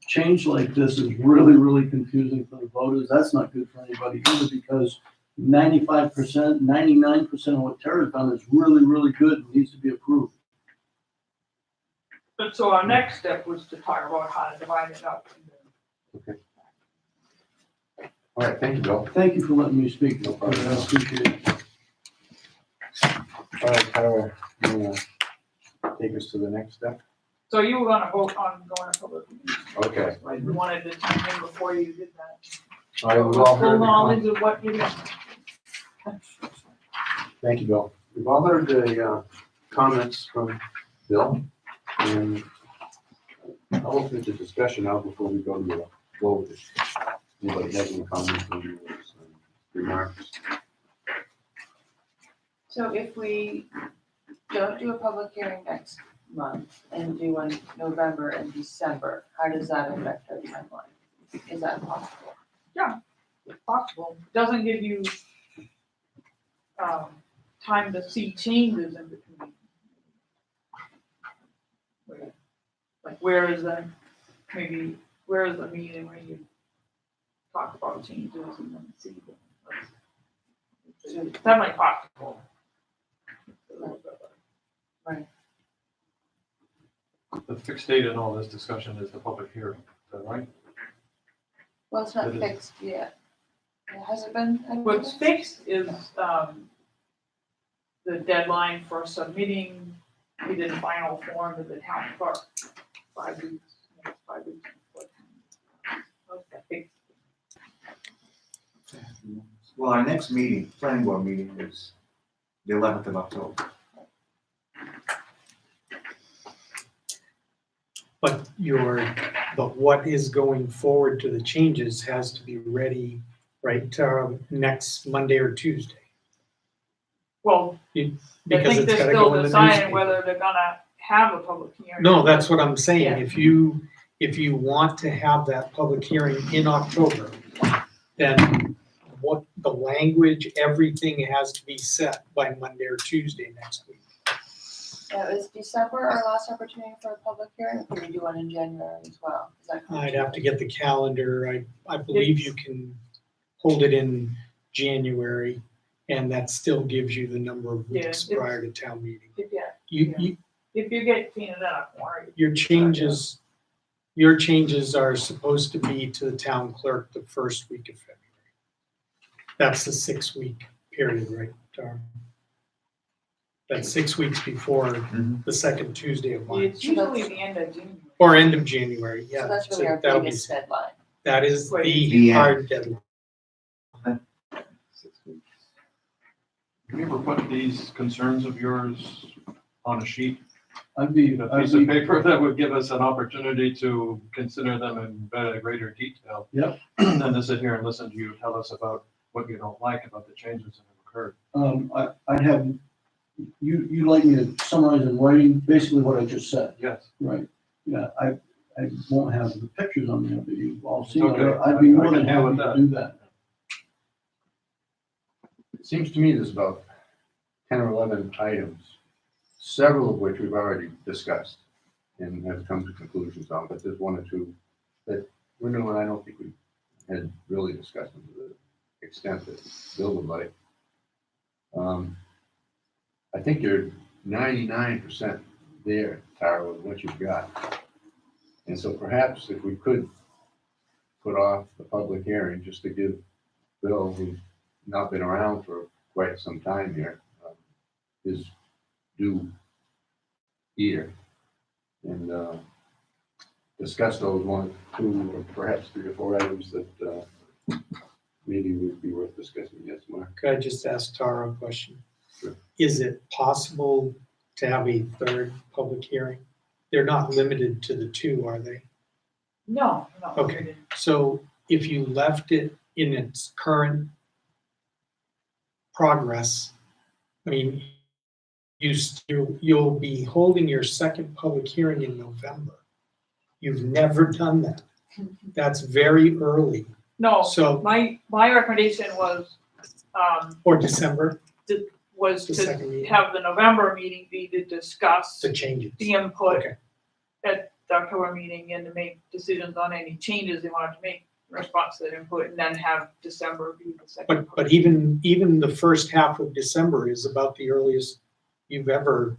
change like this is really, really confusing for the voters. That's not good for anybody either, because 95%, 99% of what Tara's done is really, really good and needs to be approved. But so our next step was to talk about how to divide it up. All right, thank you, Bill. Thank you for letting me speak. No problem. I appreciate it. All right, Tyler, you wanna take us to the next step? So you were gonna vote on going to public meeting. Okay. Right, you wanted to chime in before you did that. All right, we've all heard Full the knowledge of what you did. Thank you, Bill. We've all heard the comments from Bill, and I'll open it to discussion now before we go to the vote. Anybody has any comments on those remarks? So if we don't do a public hearing next month and do one November and December, how does that affect our timeline? Is that possible? If possible, it doesn't give you time to see changes in between. Like where is the meeting where you talk about changes and then see them? It's definitely possible. The fixed date in all this discussion is the public hearing, is that right? Well, it's not It is. fixed yet. Has it been? What's fixed is, the deadline for submitting it in final form to the town clerk. 5 weeks, next 5 weeks. Okay, fixed. Well, our next meeting, planning board meeting, is the 11th of October. But what is going forward to the changes has to be ready, right, next Monday or Tuesday. Well, I Because think it's they're gotta still go in the deciding newspaper. whether they're gonna have a public hearing. No, that's what I'm saying. Yeah. If you want to have that public hearing in October, then what the language, everything has to be set by Monday or Tuesday next week. Is December our last opportunity for a public hearing, or can we do one in January as well? Is that I'd have to get the calendar. I believe you can hold it in January, and that still gives you the number of Yeah, weeks it's- prior to town meeting. If you get cleaned up, or Your changes are supposed to be to the town clerk the first week of February. That's the 6-week period, right, Darren? That's 6 weeks before the second Tuesday of March, it's usually the end of June. or end of January, yeah. So that's So really our that'll be- biggest deadline. That is Right. the The end. hard deadline. 6 weeks. Can you ever put these concerns of yours on a sheet, I'd be, a piece of paper that would give us an opportunity to consider them in better, greater detail? Yep. Than to sit here and listen to you tell us about what you don't like about the changes that have occurred. I'd have, you'd like me to summarize in writing basically what I just said, Yes. right? Yeah, I won't have the pictures on there, but you've all seen Okay. it. I'd be I more can than deal with happy to do that. It seems to me there's about 10 or 11 items, several of which we've already discussed and have come to conclusions on, but there's one or two that we're new, and I don't think we had really discussed them to the extent that Bill would like. I think you're 99% there, Tara, with what you've got. And so perhaps if we could put off the public hearing just to give Bill, who's not been around for quite some time here, his due ear, and discuss those 1, 2, or perhaps 3 or 4 items that maybe would be worth discussing. Yes, Mark? Could I just ask Tara a question? Sure. Is it possible to have a third public hearing? They're not limited to the 2, are they? No. Okay. So if you left it in its current progress. I mean, you'll be holding your second public hearing in November. You've never done that. That's very early. No, So, my recommendation was, or December, was the to second meeting, have the November meeting be to discuss the changes. the input Okay. at the October meeting and to make decisions on any changes they wanted to make in response to that input, and then have December be the second. But even the first half of December is about the earliest you've ever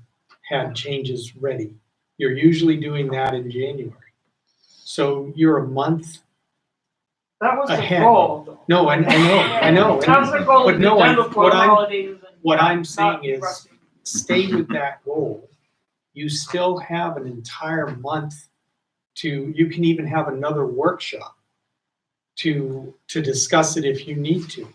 had changes ready. You're usually doing that in January. So you're a month. That was the ahead. goal, though. No, I know. That was the goal, to But be no, done before what the I'm- holidays and. what I'm not saying be is- rushing. Stay with that goal. You still have an entire month you can even have another workshop to discuss it if you need to.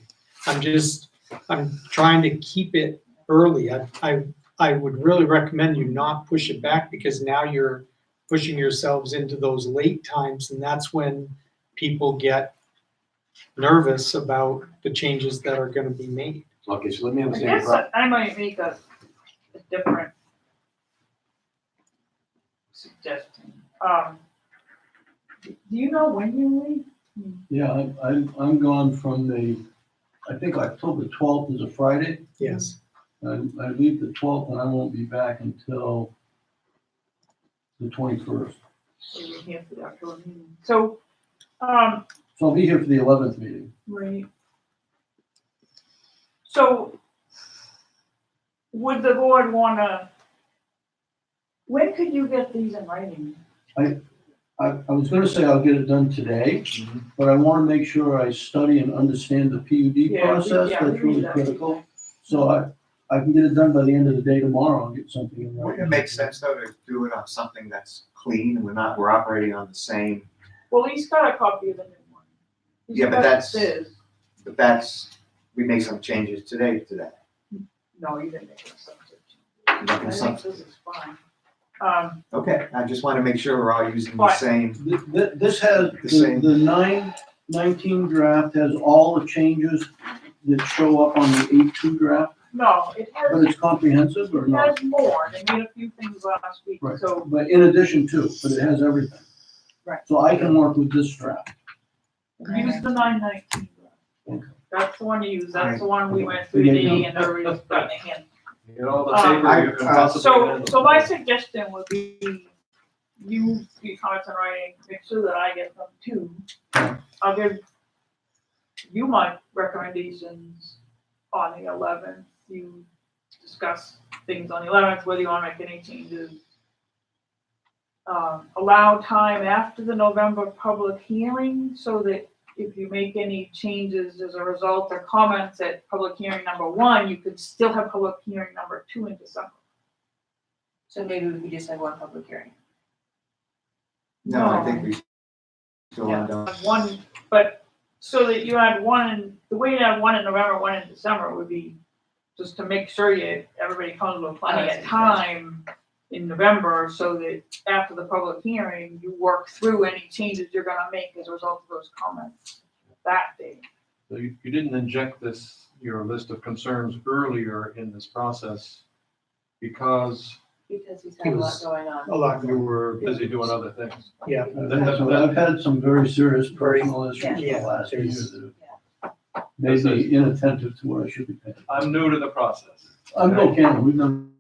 I'm trying to keep it early. I would really recommend you not push it back, because now you're pushing yourselves into those late times, and that's when people get nervous about the changes that are gonna be made. Okay, so let me I understand. the guess pro- I might make a different suggestion. Do you know when you leave? Yeah, I'm gone from I think October 12th is a Friday. Yes. I leave the 12th and I won't be back until the 21st. So you're here for the October meeting. So, So I'll be here for the 11th meeting. right. So, would the board wanna, when could you get these in writing? I was gonna say I'll get it done today, but I wanna make sure I study and understand the PUD Yeah, process. yeah, That's we really need that. critical. So I can get it done by the end of the day tomorrow and get something in Wouldn't it writing. make sense though to do it on something that's clean, we're operating on the same, Well, he's got a copy of the new one. He's Yeah, but got that's- this. but we make some changes today to that. No, you didn't make a substitute. Making I think some- this is fine. Okay, I just wanna make sure we're all using the But- same, This has, The same. the 919 draft has all the changes that show up on the 82 draft, No, it but has, it's comprehensive or it not? has more. They made a few things last week, Right. so, But in addition to, but it has everything. Right. So I can work with this draft. use the 919. Okay. That's the one you use. That's the one we went Yeah, through yeah. today and everybody's got a hand. Get all the Um, paper you can possibly. So my suggestion would be, you get comments in writing, make sure that I get them too. I'll give you my recommendations on the 11th. You discuss things on the 11th, whether you wanna make any changes. Allow time after the November public hearing so that if you make any changes as a result or comments at public hearing number 1, you could still have public hearing number 2 in December. So maybe we could just have one public hearing. no, I think we still Yeah, don't. one, but so that you had one, the way you have one in November, one in December would be just to make sure everybody comes with plenty of time in November, so that after the public hearing, you work through any changes you're gonna make as a result of those comments that day. So you didn't inject your list of concerns earlier in this process because Because he's had a lot going on. A lot you were busy doing other things. Yeah. I've had some very serious personal issues in the Yeah, last year there's- that have made me inattentive to what I should be paying. I'm new to the process. I'm Bill Campbell, we've been,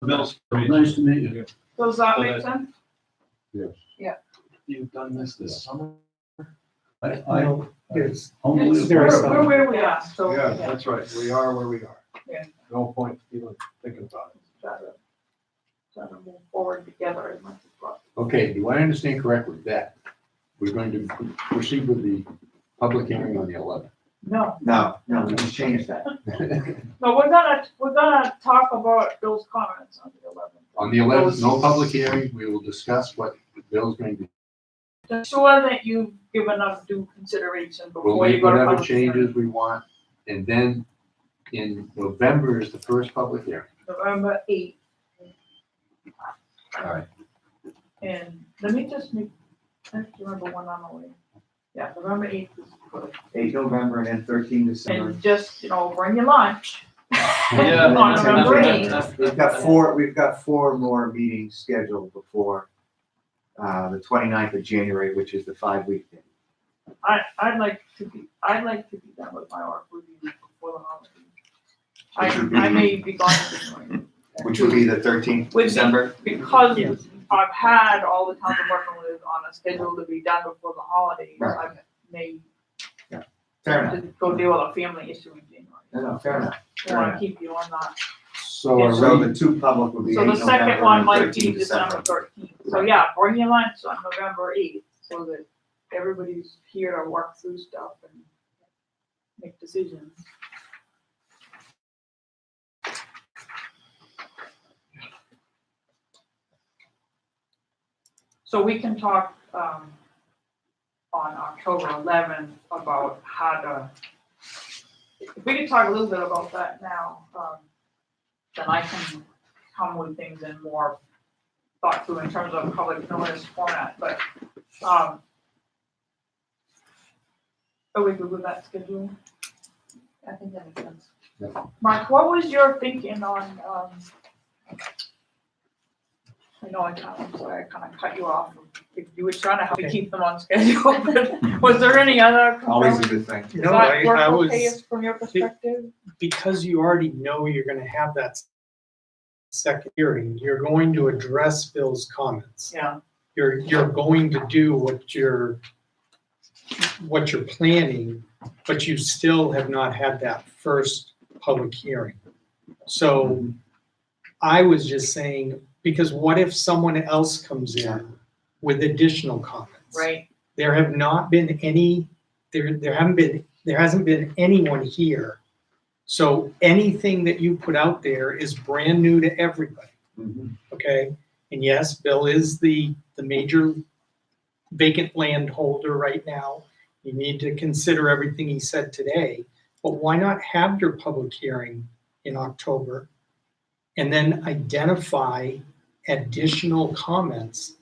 Bill's. nice to meet you. Does that So make that- sense? You've done this summer? I, There's, unbelievable. There are We're some- where we are, so. Yeah, that's right. We are where we are. Yeah. No point even thinking about it. Try to move forward together as much as possible. Okay, do I understand correctly that we're going to proceed with the public hearing on the 11th? No, No, we just changed that. no, we're gonna talk about Bill's comments on the 11th. On the 11th, no public hearing, we will discuss what Bill's going to, Ensure that you've given us due consideration we'll before you make go to whatever public hearing. changes we want. And then in November is the first public hearing. November 8th, All right. and let me just make, I have to remember when I'm away. Yeah, November 8th is the could. 8 November and then 13 December. And just, bring your lunch. Yeah. On November 8th. We've got four more meetings scheduled before, the 29th of January, which is the 5-week day. I'd like to be done with my work review before the holidays. Which would be- I may be gone in January. Which would be the 13th Would be- December. Because Yeah. I've had all the towns I'm working with on a schedule to be done before the holidays, Right. I may Fair enough. just go deal with a family issue in January. No, fair enough. I wanna keep you on that. So Yeah, are So we, the two public will be 8 So the November second one and might 13 be December 13th. So yeah, bring your lunch on November 8th so that everybody's here to work through stuff and make decisions. So we can talk, on October 11th about how to, if we could talk a little bit about that now, then I can come with things in more thought through in terms of public notice format, but, are we good with that schedule? I think that makes sense. Mark, what was your thinking on, I know I'm sorry, I kind of cut you off. You were trying to help me Okay. keep them on schedule, but was there any other? Always a good thing. Does No, that work I was, okay from your perspective? because you already know you're gonna have that second hearing, you're going to address Bill's comments. Yeah, You're going to do what you're planning, but you still have not had that first public hearing. So I was just saying, because what if someone else comes in with additional comments? right, There have not been any, there hasn't been anyone here. So anything that you put out there is brand new to everybody, Mhm. okay? And yes, Bill is the major vacant land holder right now. You need to consider everything he said today, but why not have your public hearing in October? And then identify additional comments,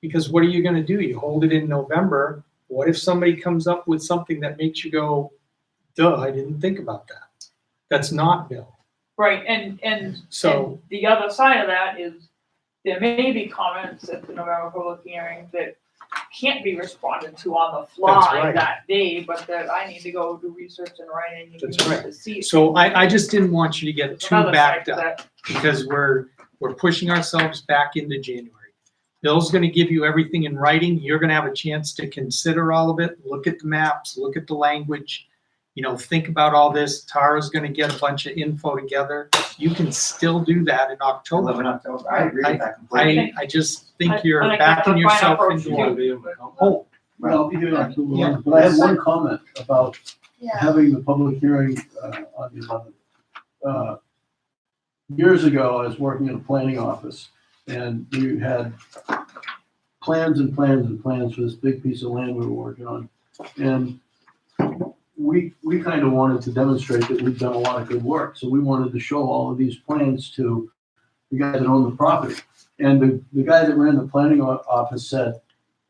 because what are you gonna do? You hold it in November, what if somebody comes up with something that makes you go, duh, I didn't think about that? That's not Bill. right, and So, the other side of that is there may be comments at the November public hearing that can't be responded to on the That's fly right. that day, but that I need to go do research and write and you That's need right. to see. so I just didn't want you to get There's too another backed side to up, that. because we're pushing ourselves back into January. Bill's gonna give you everything in writing, you're gonna have a chance to consider all of it, look at the maps, look at the language, think about all this. Tara's gonna get a bunch of info together. You can still do that in October. 11 October. I agree with that completely. I just I think you're think that's backing a fine yourself approach into to a do. hole. Well, I'll be here on October Yeah. 11th, but I have one comment about Yeah. having the public hearing on the 11th. Years ago, I was working in a planning office, and we had plans and plans and plans for this big piece of land we were working on. And we kind of wanted to demonstrate that we've done a lot of good work, so we wanted to show all of these plans to the guys that own the property. And the guy that ran the planning office said,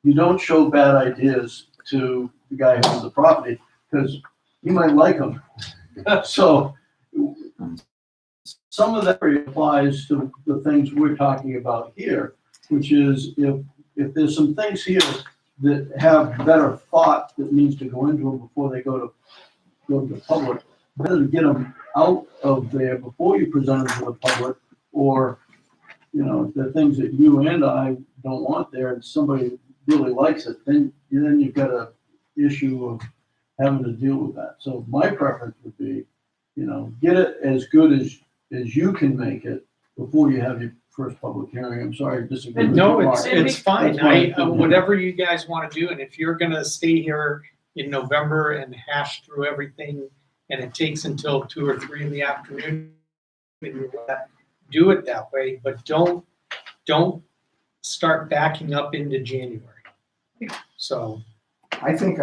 you don't show bad ideas to the guy who owns the property, because he might like them. So some of that applies to the things we're talking about here, which is if there's some things here that have better thought that needs to go into them before they go to the public, better to get them out of there before you present them to the public, or, if there are things that you and I don't want there and somebody really likes it, then you've got a issue of having to deal with that. So my preference would be, get it as good as you can make it before you have your first public hearing. I'm sorry to disagree with you, No, Mark. it's fine. That's my opinion. Whatever you guys want to do, and if you're gonna stay here in November and hash through everything, and it takes until 2 or 3 in the afternoon, do it that way, but don't start backing up into January. So, I think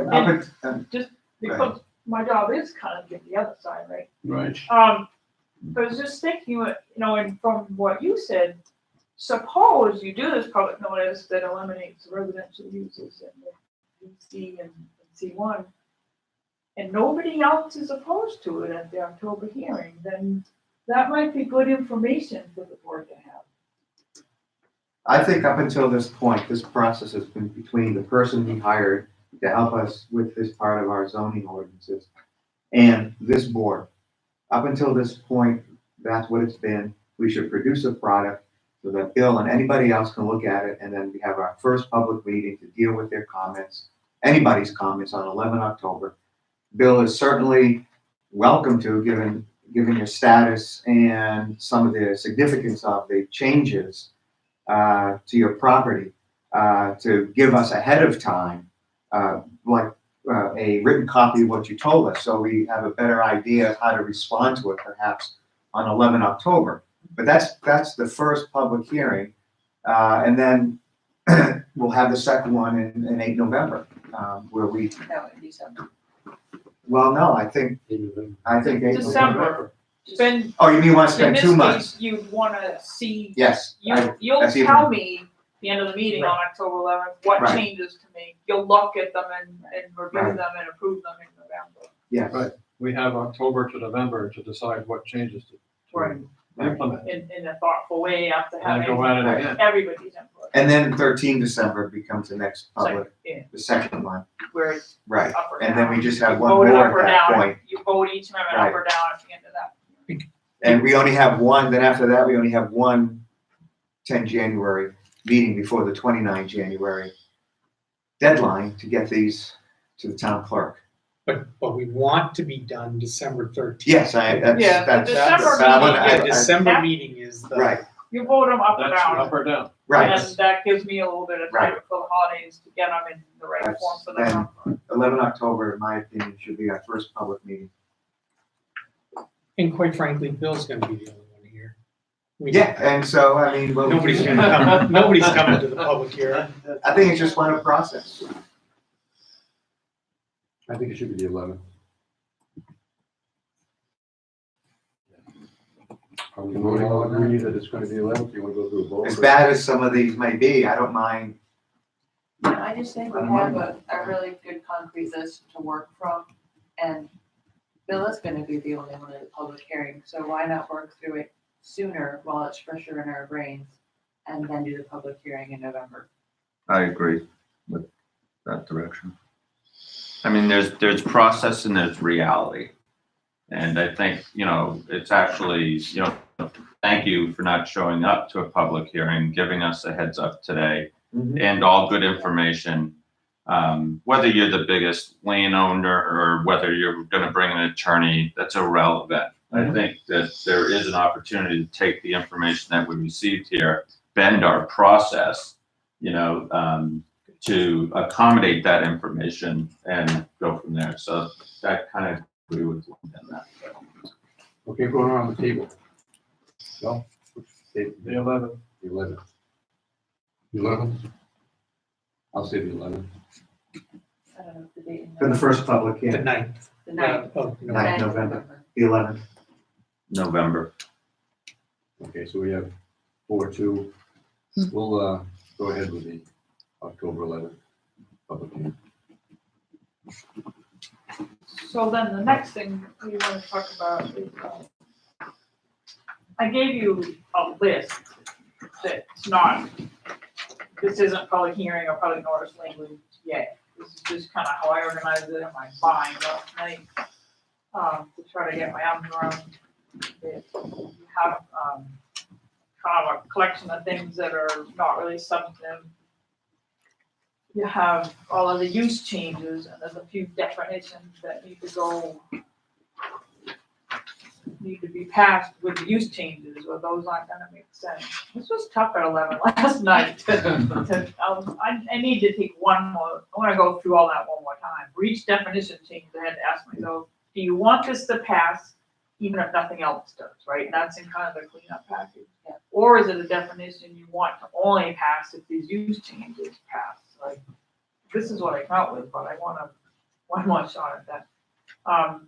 Because my job is kind of get the other side, right? Right. I was just thinking, and from what you said, suppose you do this public notice that eliminates residential uses in the C and C1. and nobody else is opposed to it at the October hearing, then that might be good information for the board to have. I think up until this point, this process has been between the person we hired to help us with this part of our zoning ordinances and this board. Up until this point, that's what it's been. We should produce a product so that Bill and anybody else can look at it, and then we have our first public meeting to deal with their comments, anybody's comments on 11 October. Bill is certainly welcome to, given your status and some of the significance of the changes to your property, to give us ahead of time, a written copy of what you told us, so we have a better idea of how to respond to it perhaps on 11 October. But that's the first public hearing, and then we'll have the second one in 8 November, where we, No, in December. well, no, I think 8 December. November. Spend, Oh, you mean you want to in spend this 2 months? case, you'd wanna see, Yes. you'll that's even- tell me at the end of the meeting on October 11th, what Right. changes to make. You'll look at them and review Right. them and approve them in November. Yes. Right. We have October to November to decide what changes to Right. implement. In a thoughtful way after And go having at it again. everybody's input. And then 13 December becomes the next public, Yeah, the second one. where it's Right. up or down. And then we just have You one vote more it at up or that down. point. You vote each amendment up or down at the end of that. And we only have one, then after that, we only have one 10 January meeting before the 29 January deadline to get these to the town clerk. But we want to be done December 13th. Yes, Yeah, the that's. December that one, meeting, Yeah, I- December that- meeting is the. Right, You vote them up or That's down. up or down. right. And that gives me a little bit of time Right. for the holidays to get them in the right That's- form for the then- number. 11 October, in my opinion, should be our first public meeting. And quite frankly, Bill's gonna be the only one here. I mean, Yeah, and so, I mean, well, Nobody's gonna come, nobody's coming to the public hearing. I think it's just one of process. I think it should be the 11th. Are we Can we voting all on agree that? that it's gonna be 11th? You wanna go through a vote? As bad as some of these may be, I don't mind. I just think we have a really good concrete list to work from, and Bill is gonna be the only one at the public hearing, so why not work through it sooner while it's fresher in our brains, and then do the public hearing in November? I agree with that direction. I mean, there's process and there's reality. And I think, it's actually, thank you for not showing up to a public hearing, giving us a heads up today, and all good information. Whether you're the biggest landowner or whether you're gonna bring an attorney, that's irrelevant. I think that there is an opportunity to take the information that we received here, bend our process, to accommodate that information and go from there. So that kind of agree with that. Okay, going around the table. So, the The 11th. 11th. 11th? I'll say the 11th. I don't know if the date. in For the first public The hearing, 9th. The ninth. Oh, no. 9th November, the 11th. November. Okay, so we have 4-2. We'll, go ahead with the October 11th public hearing. So then the next thing we want to talk about is, I gave you a list that's not, this isn't public hearing or public notice language yet. This is just kind of how I organized it in my mind last night, to try to get my arms around it. You have, kind of a collection of things that are not really substantive. You have all of the use changes, and there's a few definitions that need to be passed with the use changes, or those aren't gonna make sense. This was tough at 11 last night. I need to take one more, I wanna go through all that one more time. For each definition change, I had to ask myself, do you want this to pass even if nothing else does, right? And that's in kind of the cleanup package. Yeah. Or is it a definition you want to only pass if these use changes pass? Like, this is what I come out with, but I want one more shot at that.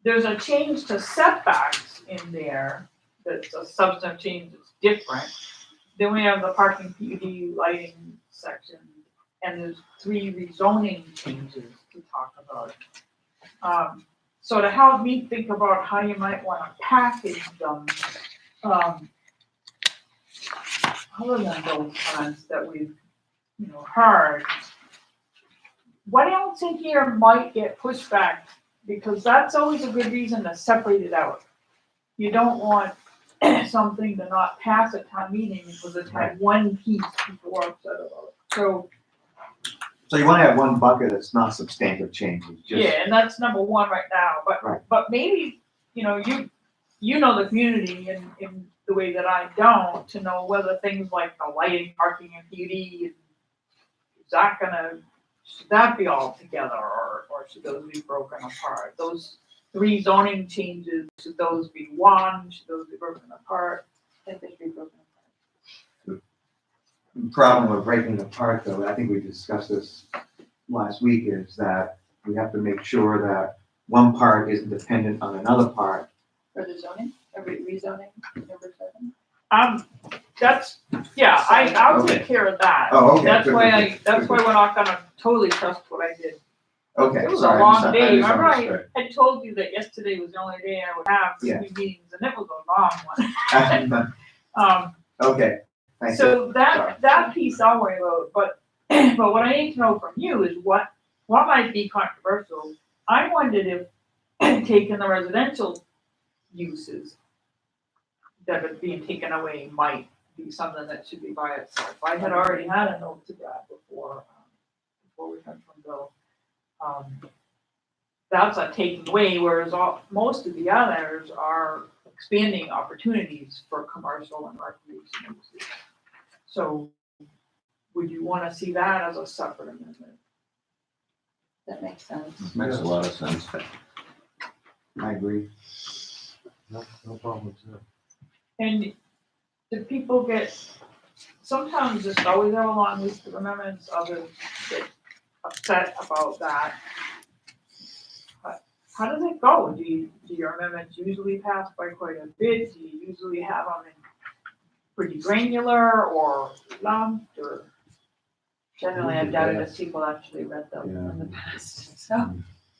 There's a change to setbacks in there, that's a substantive change that's different. Then we have the parking PUD lighting section, and there's 3 rezoning changes to talk about. So to help me think about how you might wanna package them, other than those ones that we've, heard, what else in here might get pushed back? Because that's always a good reason to separate it out. You don't want something to not pass at town meeting because it's had one piece people are upset about. So, So you wanna have one bucket that's not substantive changes, just. yeah, and that's number one right now, Right. but maybe, you know the community in the way that I don't, to know whether things like the lighting, parking and PUD, should that be all together, or should those be broken apart? Those three zoning changes, should those be one, should those be broken apart? I think they should be broken apart. The problem with breaking it apart, though, I think we discussed this last week, is that we have to make sure that one part isn't dependent on another part. For the zoning, rezoning, number 7. That's, yeah, I'll take care of that. Oh, okay. That's good, why good, good, that's why good. we're not gonna totally trust what I did. Okay, It was a sorry, long day, I remember I misunderstood. had told you that yesterday was the only day I would have Yeah. 3 meetings, and it was a long one. Okay, thank you. So Sorry. that piece I'll worry about, but what I need to know from you is what might be controversial. I wondered if taking the residential uses that are being taken away might be something that should be by itself. I had already had a note to that before we heard from Bill. That's a taking away, whereas most of the others are expanding opportunities for commercial and recreation uses. So would you wanna see that as a separate amendment? That makes sense. Makes a lot of sense. I agree. No problem with that. And do people sometimes just always have a long list of amendments, others get upset about that. But how does it go? Do your amendments usually pass by quite a bit? Do you usually have them in pretty granular or lumped or? Generally, I've doubted if people actually read them in the past, so,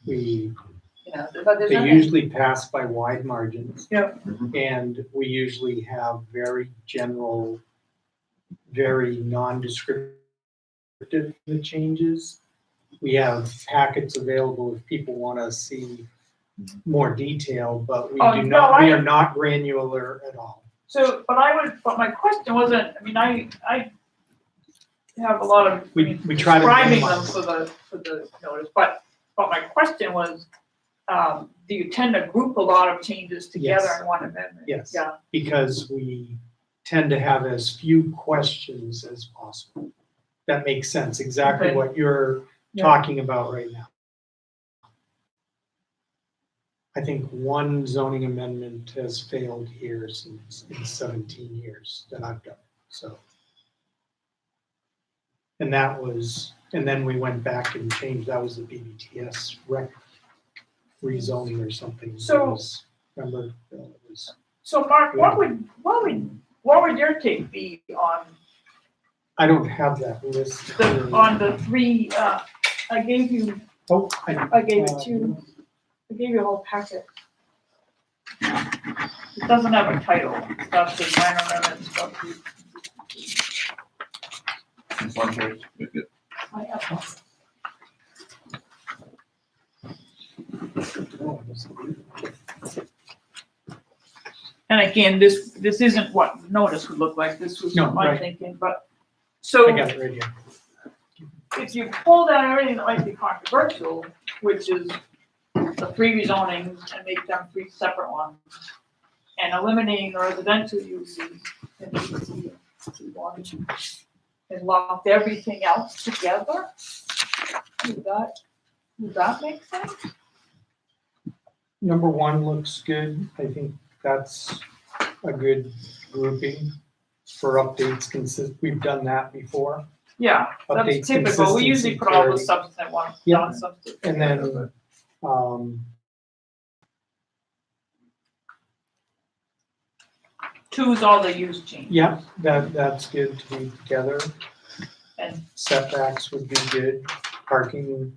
but there's They nothing. usually pass by wide margins. Yep. And we usually have very general, very non-descriptive changes. We have packets available if people want to see more detail, but we Oh, do no, not, we I- are not granular at all. So, but my question wasn't, I have a lot of. We try to Describing them minimize. for the notice, but my question was, do you tend to group a lot of changes together Yes. in one amendment? Yes. Yeah, Because we tend to have as few questions as possible. That makes sense, exactly Okay. what you're Yeah. talking about right now. I think one zoning amendment has failed here in 17 years that I've done, so. And then we went back and changed, that was the BBTS rezoning or something. It So- was- Remember, Bill, it was. so Mark, what would your take be on I don't have that list. the three, I gave you Oh, I gave it to you. I gave you a whole packet. It doesn't have a title, that's the minor amendments, but One page. I have And again, this isn't what notice would look like, this was No, my right. thinking, but, so. I got it right here. If you pull down everything that might be controversial, which is the 3 rezonings and make them 3 separate ones, and eliminating the residential uses in C1, and lump everything else together, would that make sense? Number 1 looks good. I think that's a good grouping for updates. We've done that before. Yeah, Updates, that's typical, we usually put all the consistency, substantive ones, Yeah. non-substantive. And together, then, 2 is all the use change. yeah, that's good to be together. And- Setbacks would be good. Parking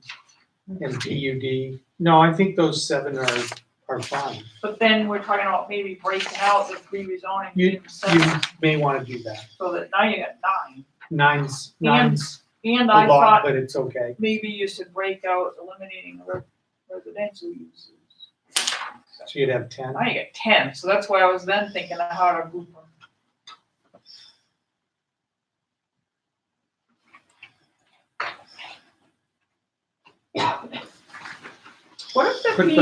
and PUD. No, I think those 7 are fine. But then we're talking about maybe breaking out the 3 rezoning. You, into you seven, may wanna do that. So that now you got 9. Nine's And a I lot, thought but it's okay. maybe you should break out eliminating residential uses. So you'd have 10. Now you get 10, so that's why I was then thinking of how to group them. What if the Put the-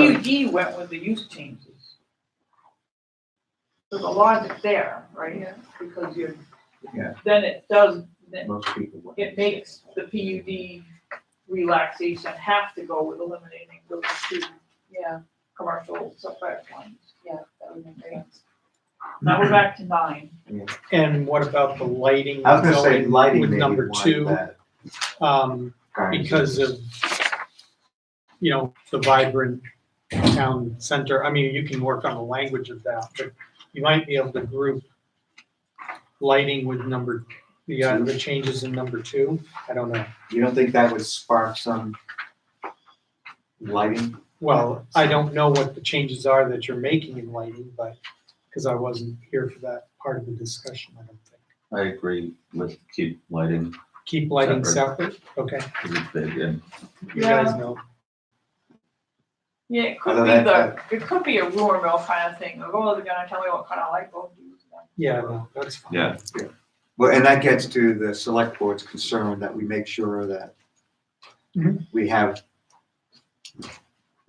PUD went with the use changes? There's a logic there, right? Because you're, Yeah. then it does, then Most people would. it makes the PUD relaxation have to go with eliminating those 2 Yeah, commercial setback ones. yeah, that would make sense. Now we're back to 9. And what about the lighting I was gonna say going lighting with maybe number one 2? that garners Because of, the vibrant town center. I mean, you can work on the language of that, but you might be able to group lighting with the changes in number 2. I don't know. You don't think that would spark some lighting? Well, I don't know what the changes are that you're making in lighting, but, because I wasn't here for that part of the discussion, I don't think. I agree with keep lighting, Keep lighting separate? Okay, because it's big, and you guys know. Yeah, it could Although be it could be a rumor mill kind of thing, like, oh, they're gonna tell me what kind of light bulb to use. Yeah, no, that's fine. yeah, Well, and that gets to the select board's concern that we make sure that Mhm. we have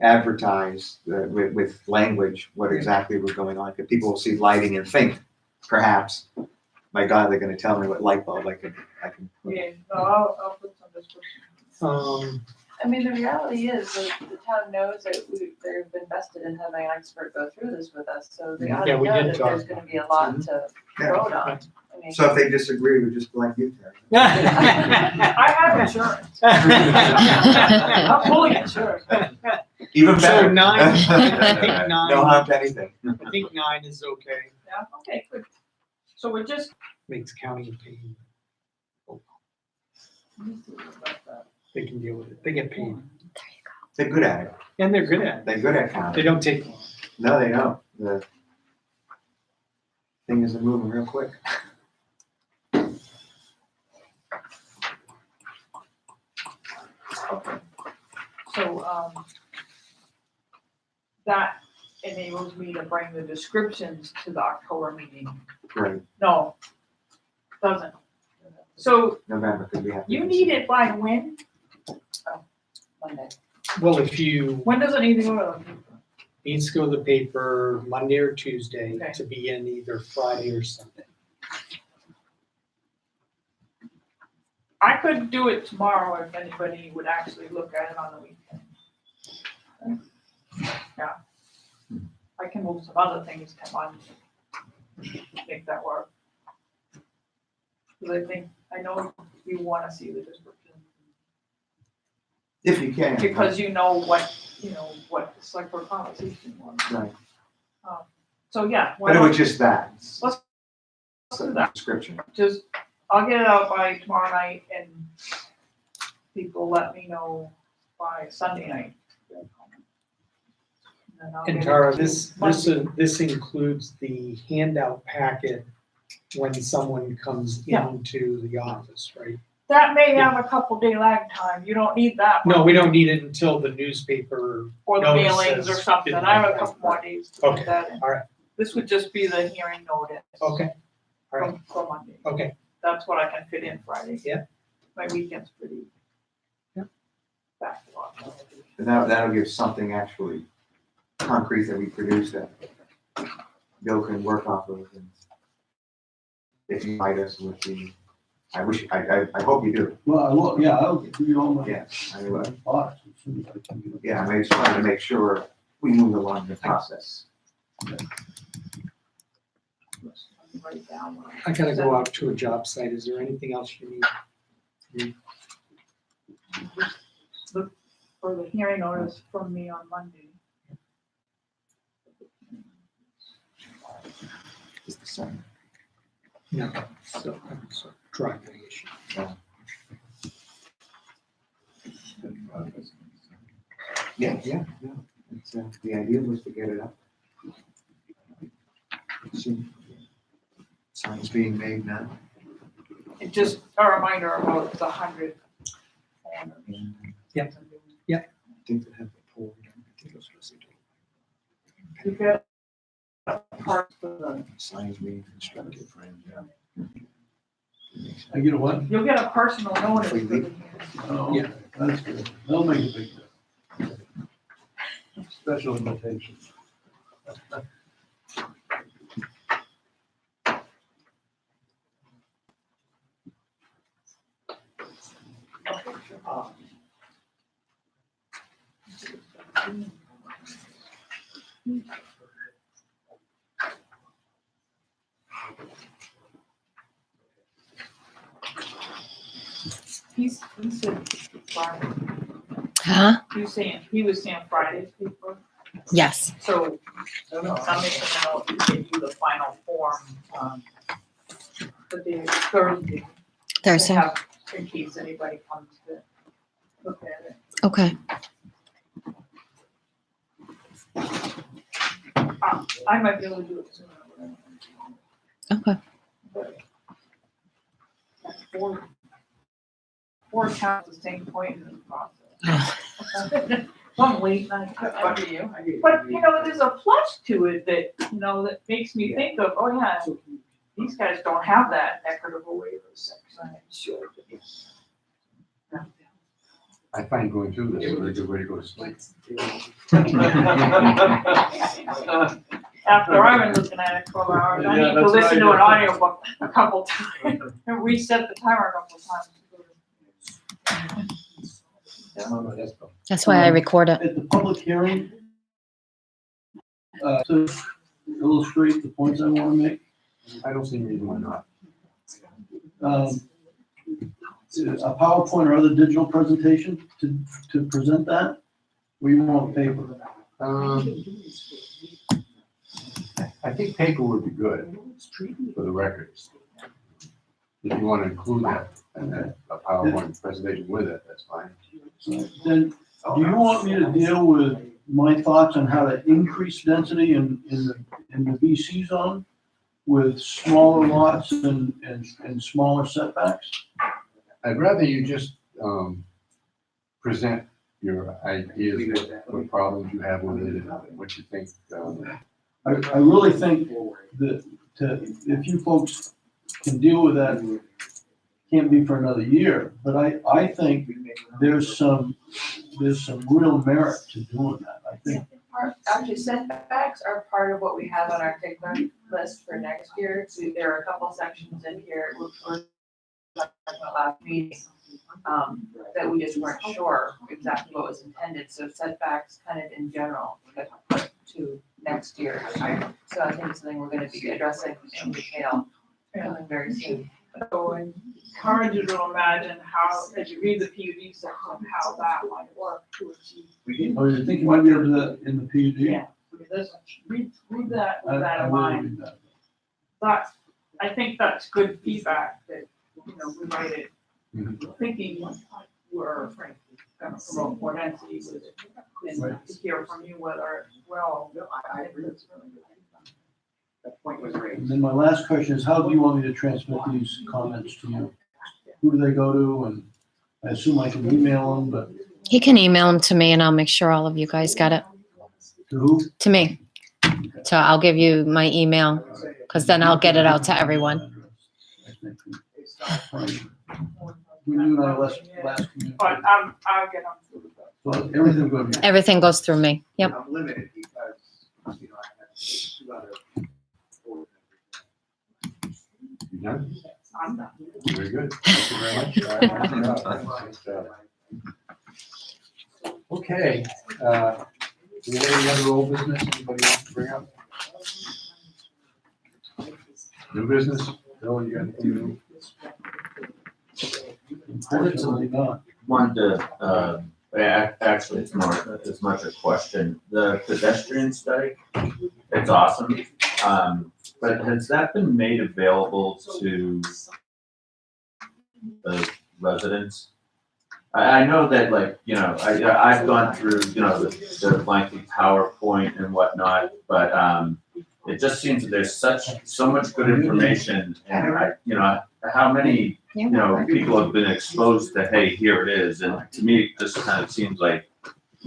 advertised with language what exactly was going on. Because people will see lighting and think, perhaps, my God, they're gonna tell me what light bulb I can. Yeah, no, I'll put some description. I mean, the reality is that the town knows that they've invested in having an expert go through this with us, so they ought Yeah, to we know did that talk there's gonna be a lot to Yeah. vote on. I mean, So if they disagree, we just blank you, Terry. I have insurance. I'm fully insured. Even So better. 9, I think 9, No harm to anything. I think 9 is okay. Yeah, okay, good. So we're just, Makes counting a pain. They can deal with it. They get paid. They're good at it. And they're good at it. They're good at They counting. don't take long. No, they don't. The things are moving real quick. okay. So, that enables me to bring the descriptions to the October meeting. Great. No, doesn't. So November, because we have. you need it by when? Monday. Well, if you When does it need to go to? needs to go to the paper Monday or Tuesday Okay. to be in either Friday or Sunday. I could do it tomorrow if anybody would actually look at it on the weekend. Yeah. I can move some other things to Monday. Make that work. Because I know you wanna see the description, If you can. because you know what the select board conversation was. Right. So yeah, why But it don't was just that. Let's do that. Description. Just, I'll get it out by tomorrow night and people let me know by Sunday night. then I'll And get it Tara, to this includes the handout packet when someone comes Yeah. into the office, right? That may have a couple day lag time, you don't need that. No, we don't need it until the newspaper. Or the notice mailings or says something, been I have a notified. couple more days to Okay, put that in. all right. This would just be the hearing notice. Okay, all right. For Monday, okay. that's what I can fit in Friday. Yeah. My weekend's pretty. Yeah. Backlogged. And that'll give something actually concrete that we produce that Bill can work off of. And if you invite us with the, I hope you do. Well, I'll read all my Yeah, I mean, my thoughts as soon as I can get them. yeah, I just wanted to make sure we move along the process. Write down what I gotta go out to a job site. Is there anything else you need? Look for the hearing notice from me on Monday. Just the same. No, so driving issue. Yeah. It's, the idea was to get it up. Signs being made now. And just a reminder about the 100. Yep. I think they have the pole. I think it was supposed to You get parts for the, signs being constructed for him. I get a what? you'll get a personal notice for the hearing. Oh, Yeah. that's good. They'll make a big difference. Special invitation. He said Friday. Huh? He was saying Friday's paper. Yes. So I'm making a note to get you the final form, for the Thursday. To Thursday. have, in case anybody comes to look at it. Okay. I might be able to do it sooner. Okay. But four towns at the same point in the process. One late night, but you know, there's a plus to it that, you know, that makes me think of, oh yeah, these guys don't have that equitable waiver section. Sure. I find going through this is a really good way to go to sleep. After I've been looking at it for 12 hours, I Yeah, need to that's listen to right. an audiobook a couple times, and reset the timer a couple times. That's why I record it. At the public hearing, to illustrate the points I want to make, I don't see any reason why not. a PowerPoint or other digital presentation to present that, or you want paper? I think paper would be good for the records. If you want to include that and then a PowerPoint presentation with it, that's fine. Then, do you want me to deal with my thoughts on how to increase density in the VC zone with smaller lots and smaller setbacks? I'd rather you just present your ideas, what problems you have with it, and what you think. I really think that if you folks can deal with that, can't be for another year, but I think there's some real merit to doing that. I think Actually, setbacks are part of what we have on our tickler list for next year. So there are a couple sections in here, which were like the last meeting, that we just weren't sure exactly what was intended. So setbacks kind of in general, get put to next year. So I think it's something we're gonna be addressing in detail coming very soon. So I encourage you to imagine how, as you read the PUD section, how that might work to achieve. Oh, you think you might be able to do that in the PUD? Yeah, read that with that I in will mind. read that. But I think that's good feedback that, you know, we write it thinking we're gonna promote more density with it. And to hear from you whether, well, I think that's really good. That point was raised. And then my last question is, how do you want me to transmit these comments to you? Who do they go to? And I assume I can email them, but He can email them to me and I'll make sure all of you guys get it. to who? To me. So I'll give you my email because then I'll get it out to everyone. When you and I last communicated. But I'll get on through that. So everything goes. Everything goes through me. Yep. I'm limited because, you know, I have two other board You done? I'm done. Very good. Thank you very much. Nice job. Okay, do you have any other old business anybody wants to bring up? New business? Bill, you got anything new? Unfortunately not. Wanted to, actually, it's more, as much a question. The pedestrian study, it's awesome. But has that been made available to the residents? I know that like, you know, I've gone through, you know, the lengthy PowerPoint and whatnot, but, it just seems that there's so much good information and you know, how many, you know, people have been exposed to, hey, here it is. And to me, it just kind of seems like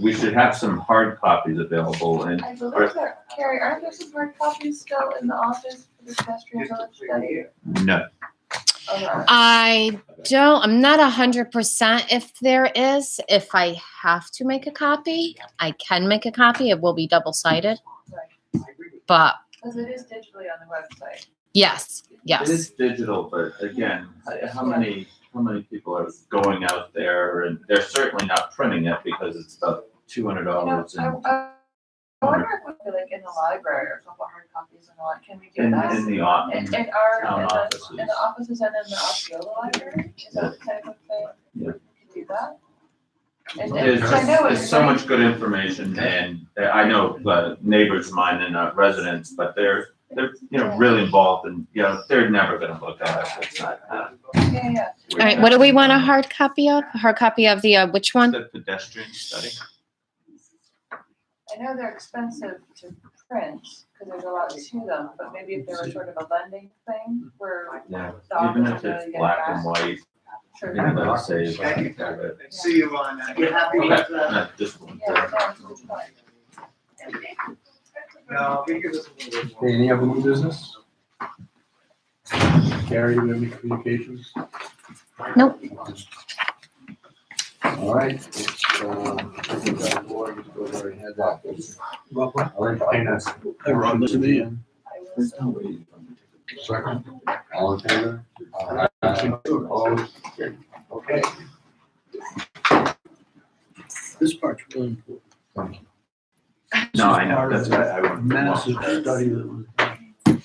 we should have some hard copies available and, I believe that, Carrie, aren't there some hard copies still in the office for the pedestrian village study? no. Okay. I'm not 100% if there is. If I have to make a copy, I can make a copy. It will be double-sided. But Because it is digitally on the website. yes, It is digital, but again, how many people are going out there and they're certainly not printing it because it's about $200 and I wonder if we could, like, in the library or a couple hard copies and all, can we do in that? the office. In our, town in offices. the offices and in the Osceola library, is that the type of thing? Yeah. We could do that? And There's because I know there's it's so like- much good information and I know neighbors of mine and residents, but they're, you know, really involved and, you know, they're never gonna look at it. It's not, Yeah. all right. What do we want a hard copy of? A hard copy of the which one? The pedestrian study. I know they're expensive to print, because there's a lot to them, but maybe if there was sort of a lending thing where Yeah, the even office if really it's get black back. and white, Sure. you know, that'll save. See you on that. You happy with Okay, that? no, just one Yeah, thing. no, it's a good point. No, I'll be here this a little bit more. Okay, any other new business? Carrie, do you have any communications? Nope. All right. I think our board is going to head that. I'll entertain a motion. I will still- Second, all in favor? Opposed? Okay. This part's really important. No, I know, that's why I wouldn't. Massive study that was done.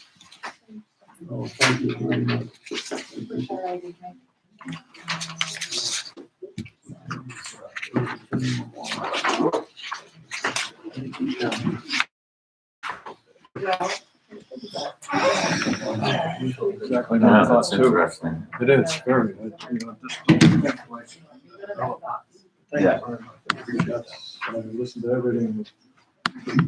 Oh, thank you very much. For sure I did make- Exactly. No, that's interesting. It is, very, you know, What are my thoughts? Thank you very much. I appreciate it. I listened to everything.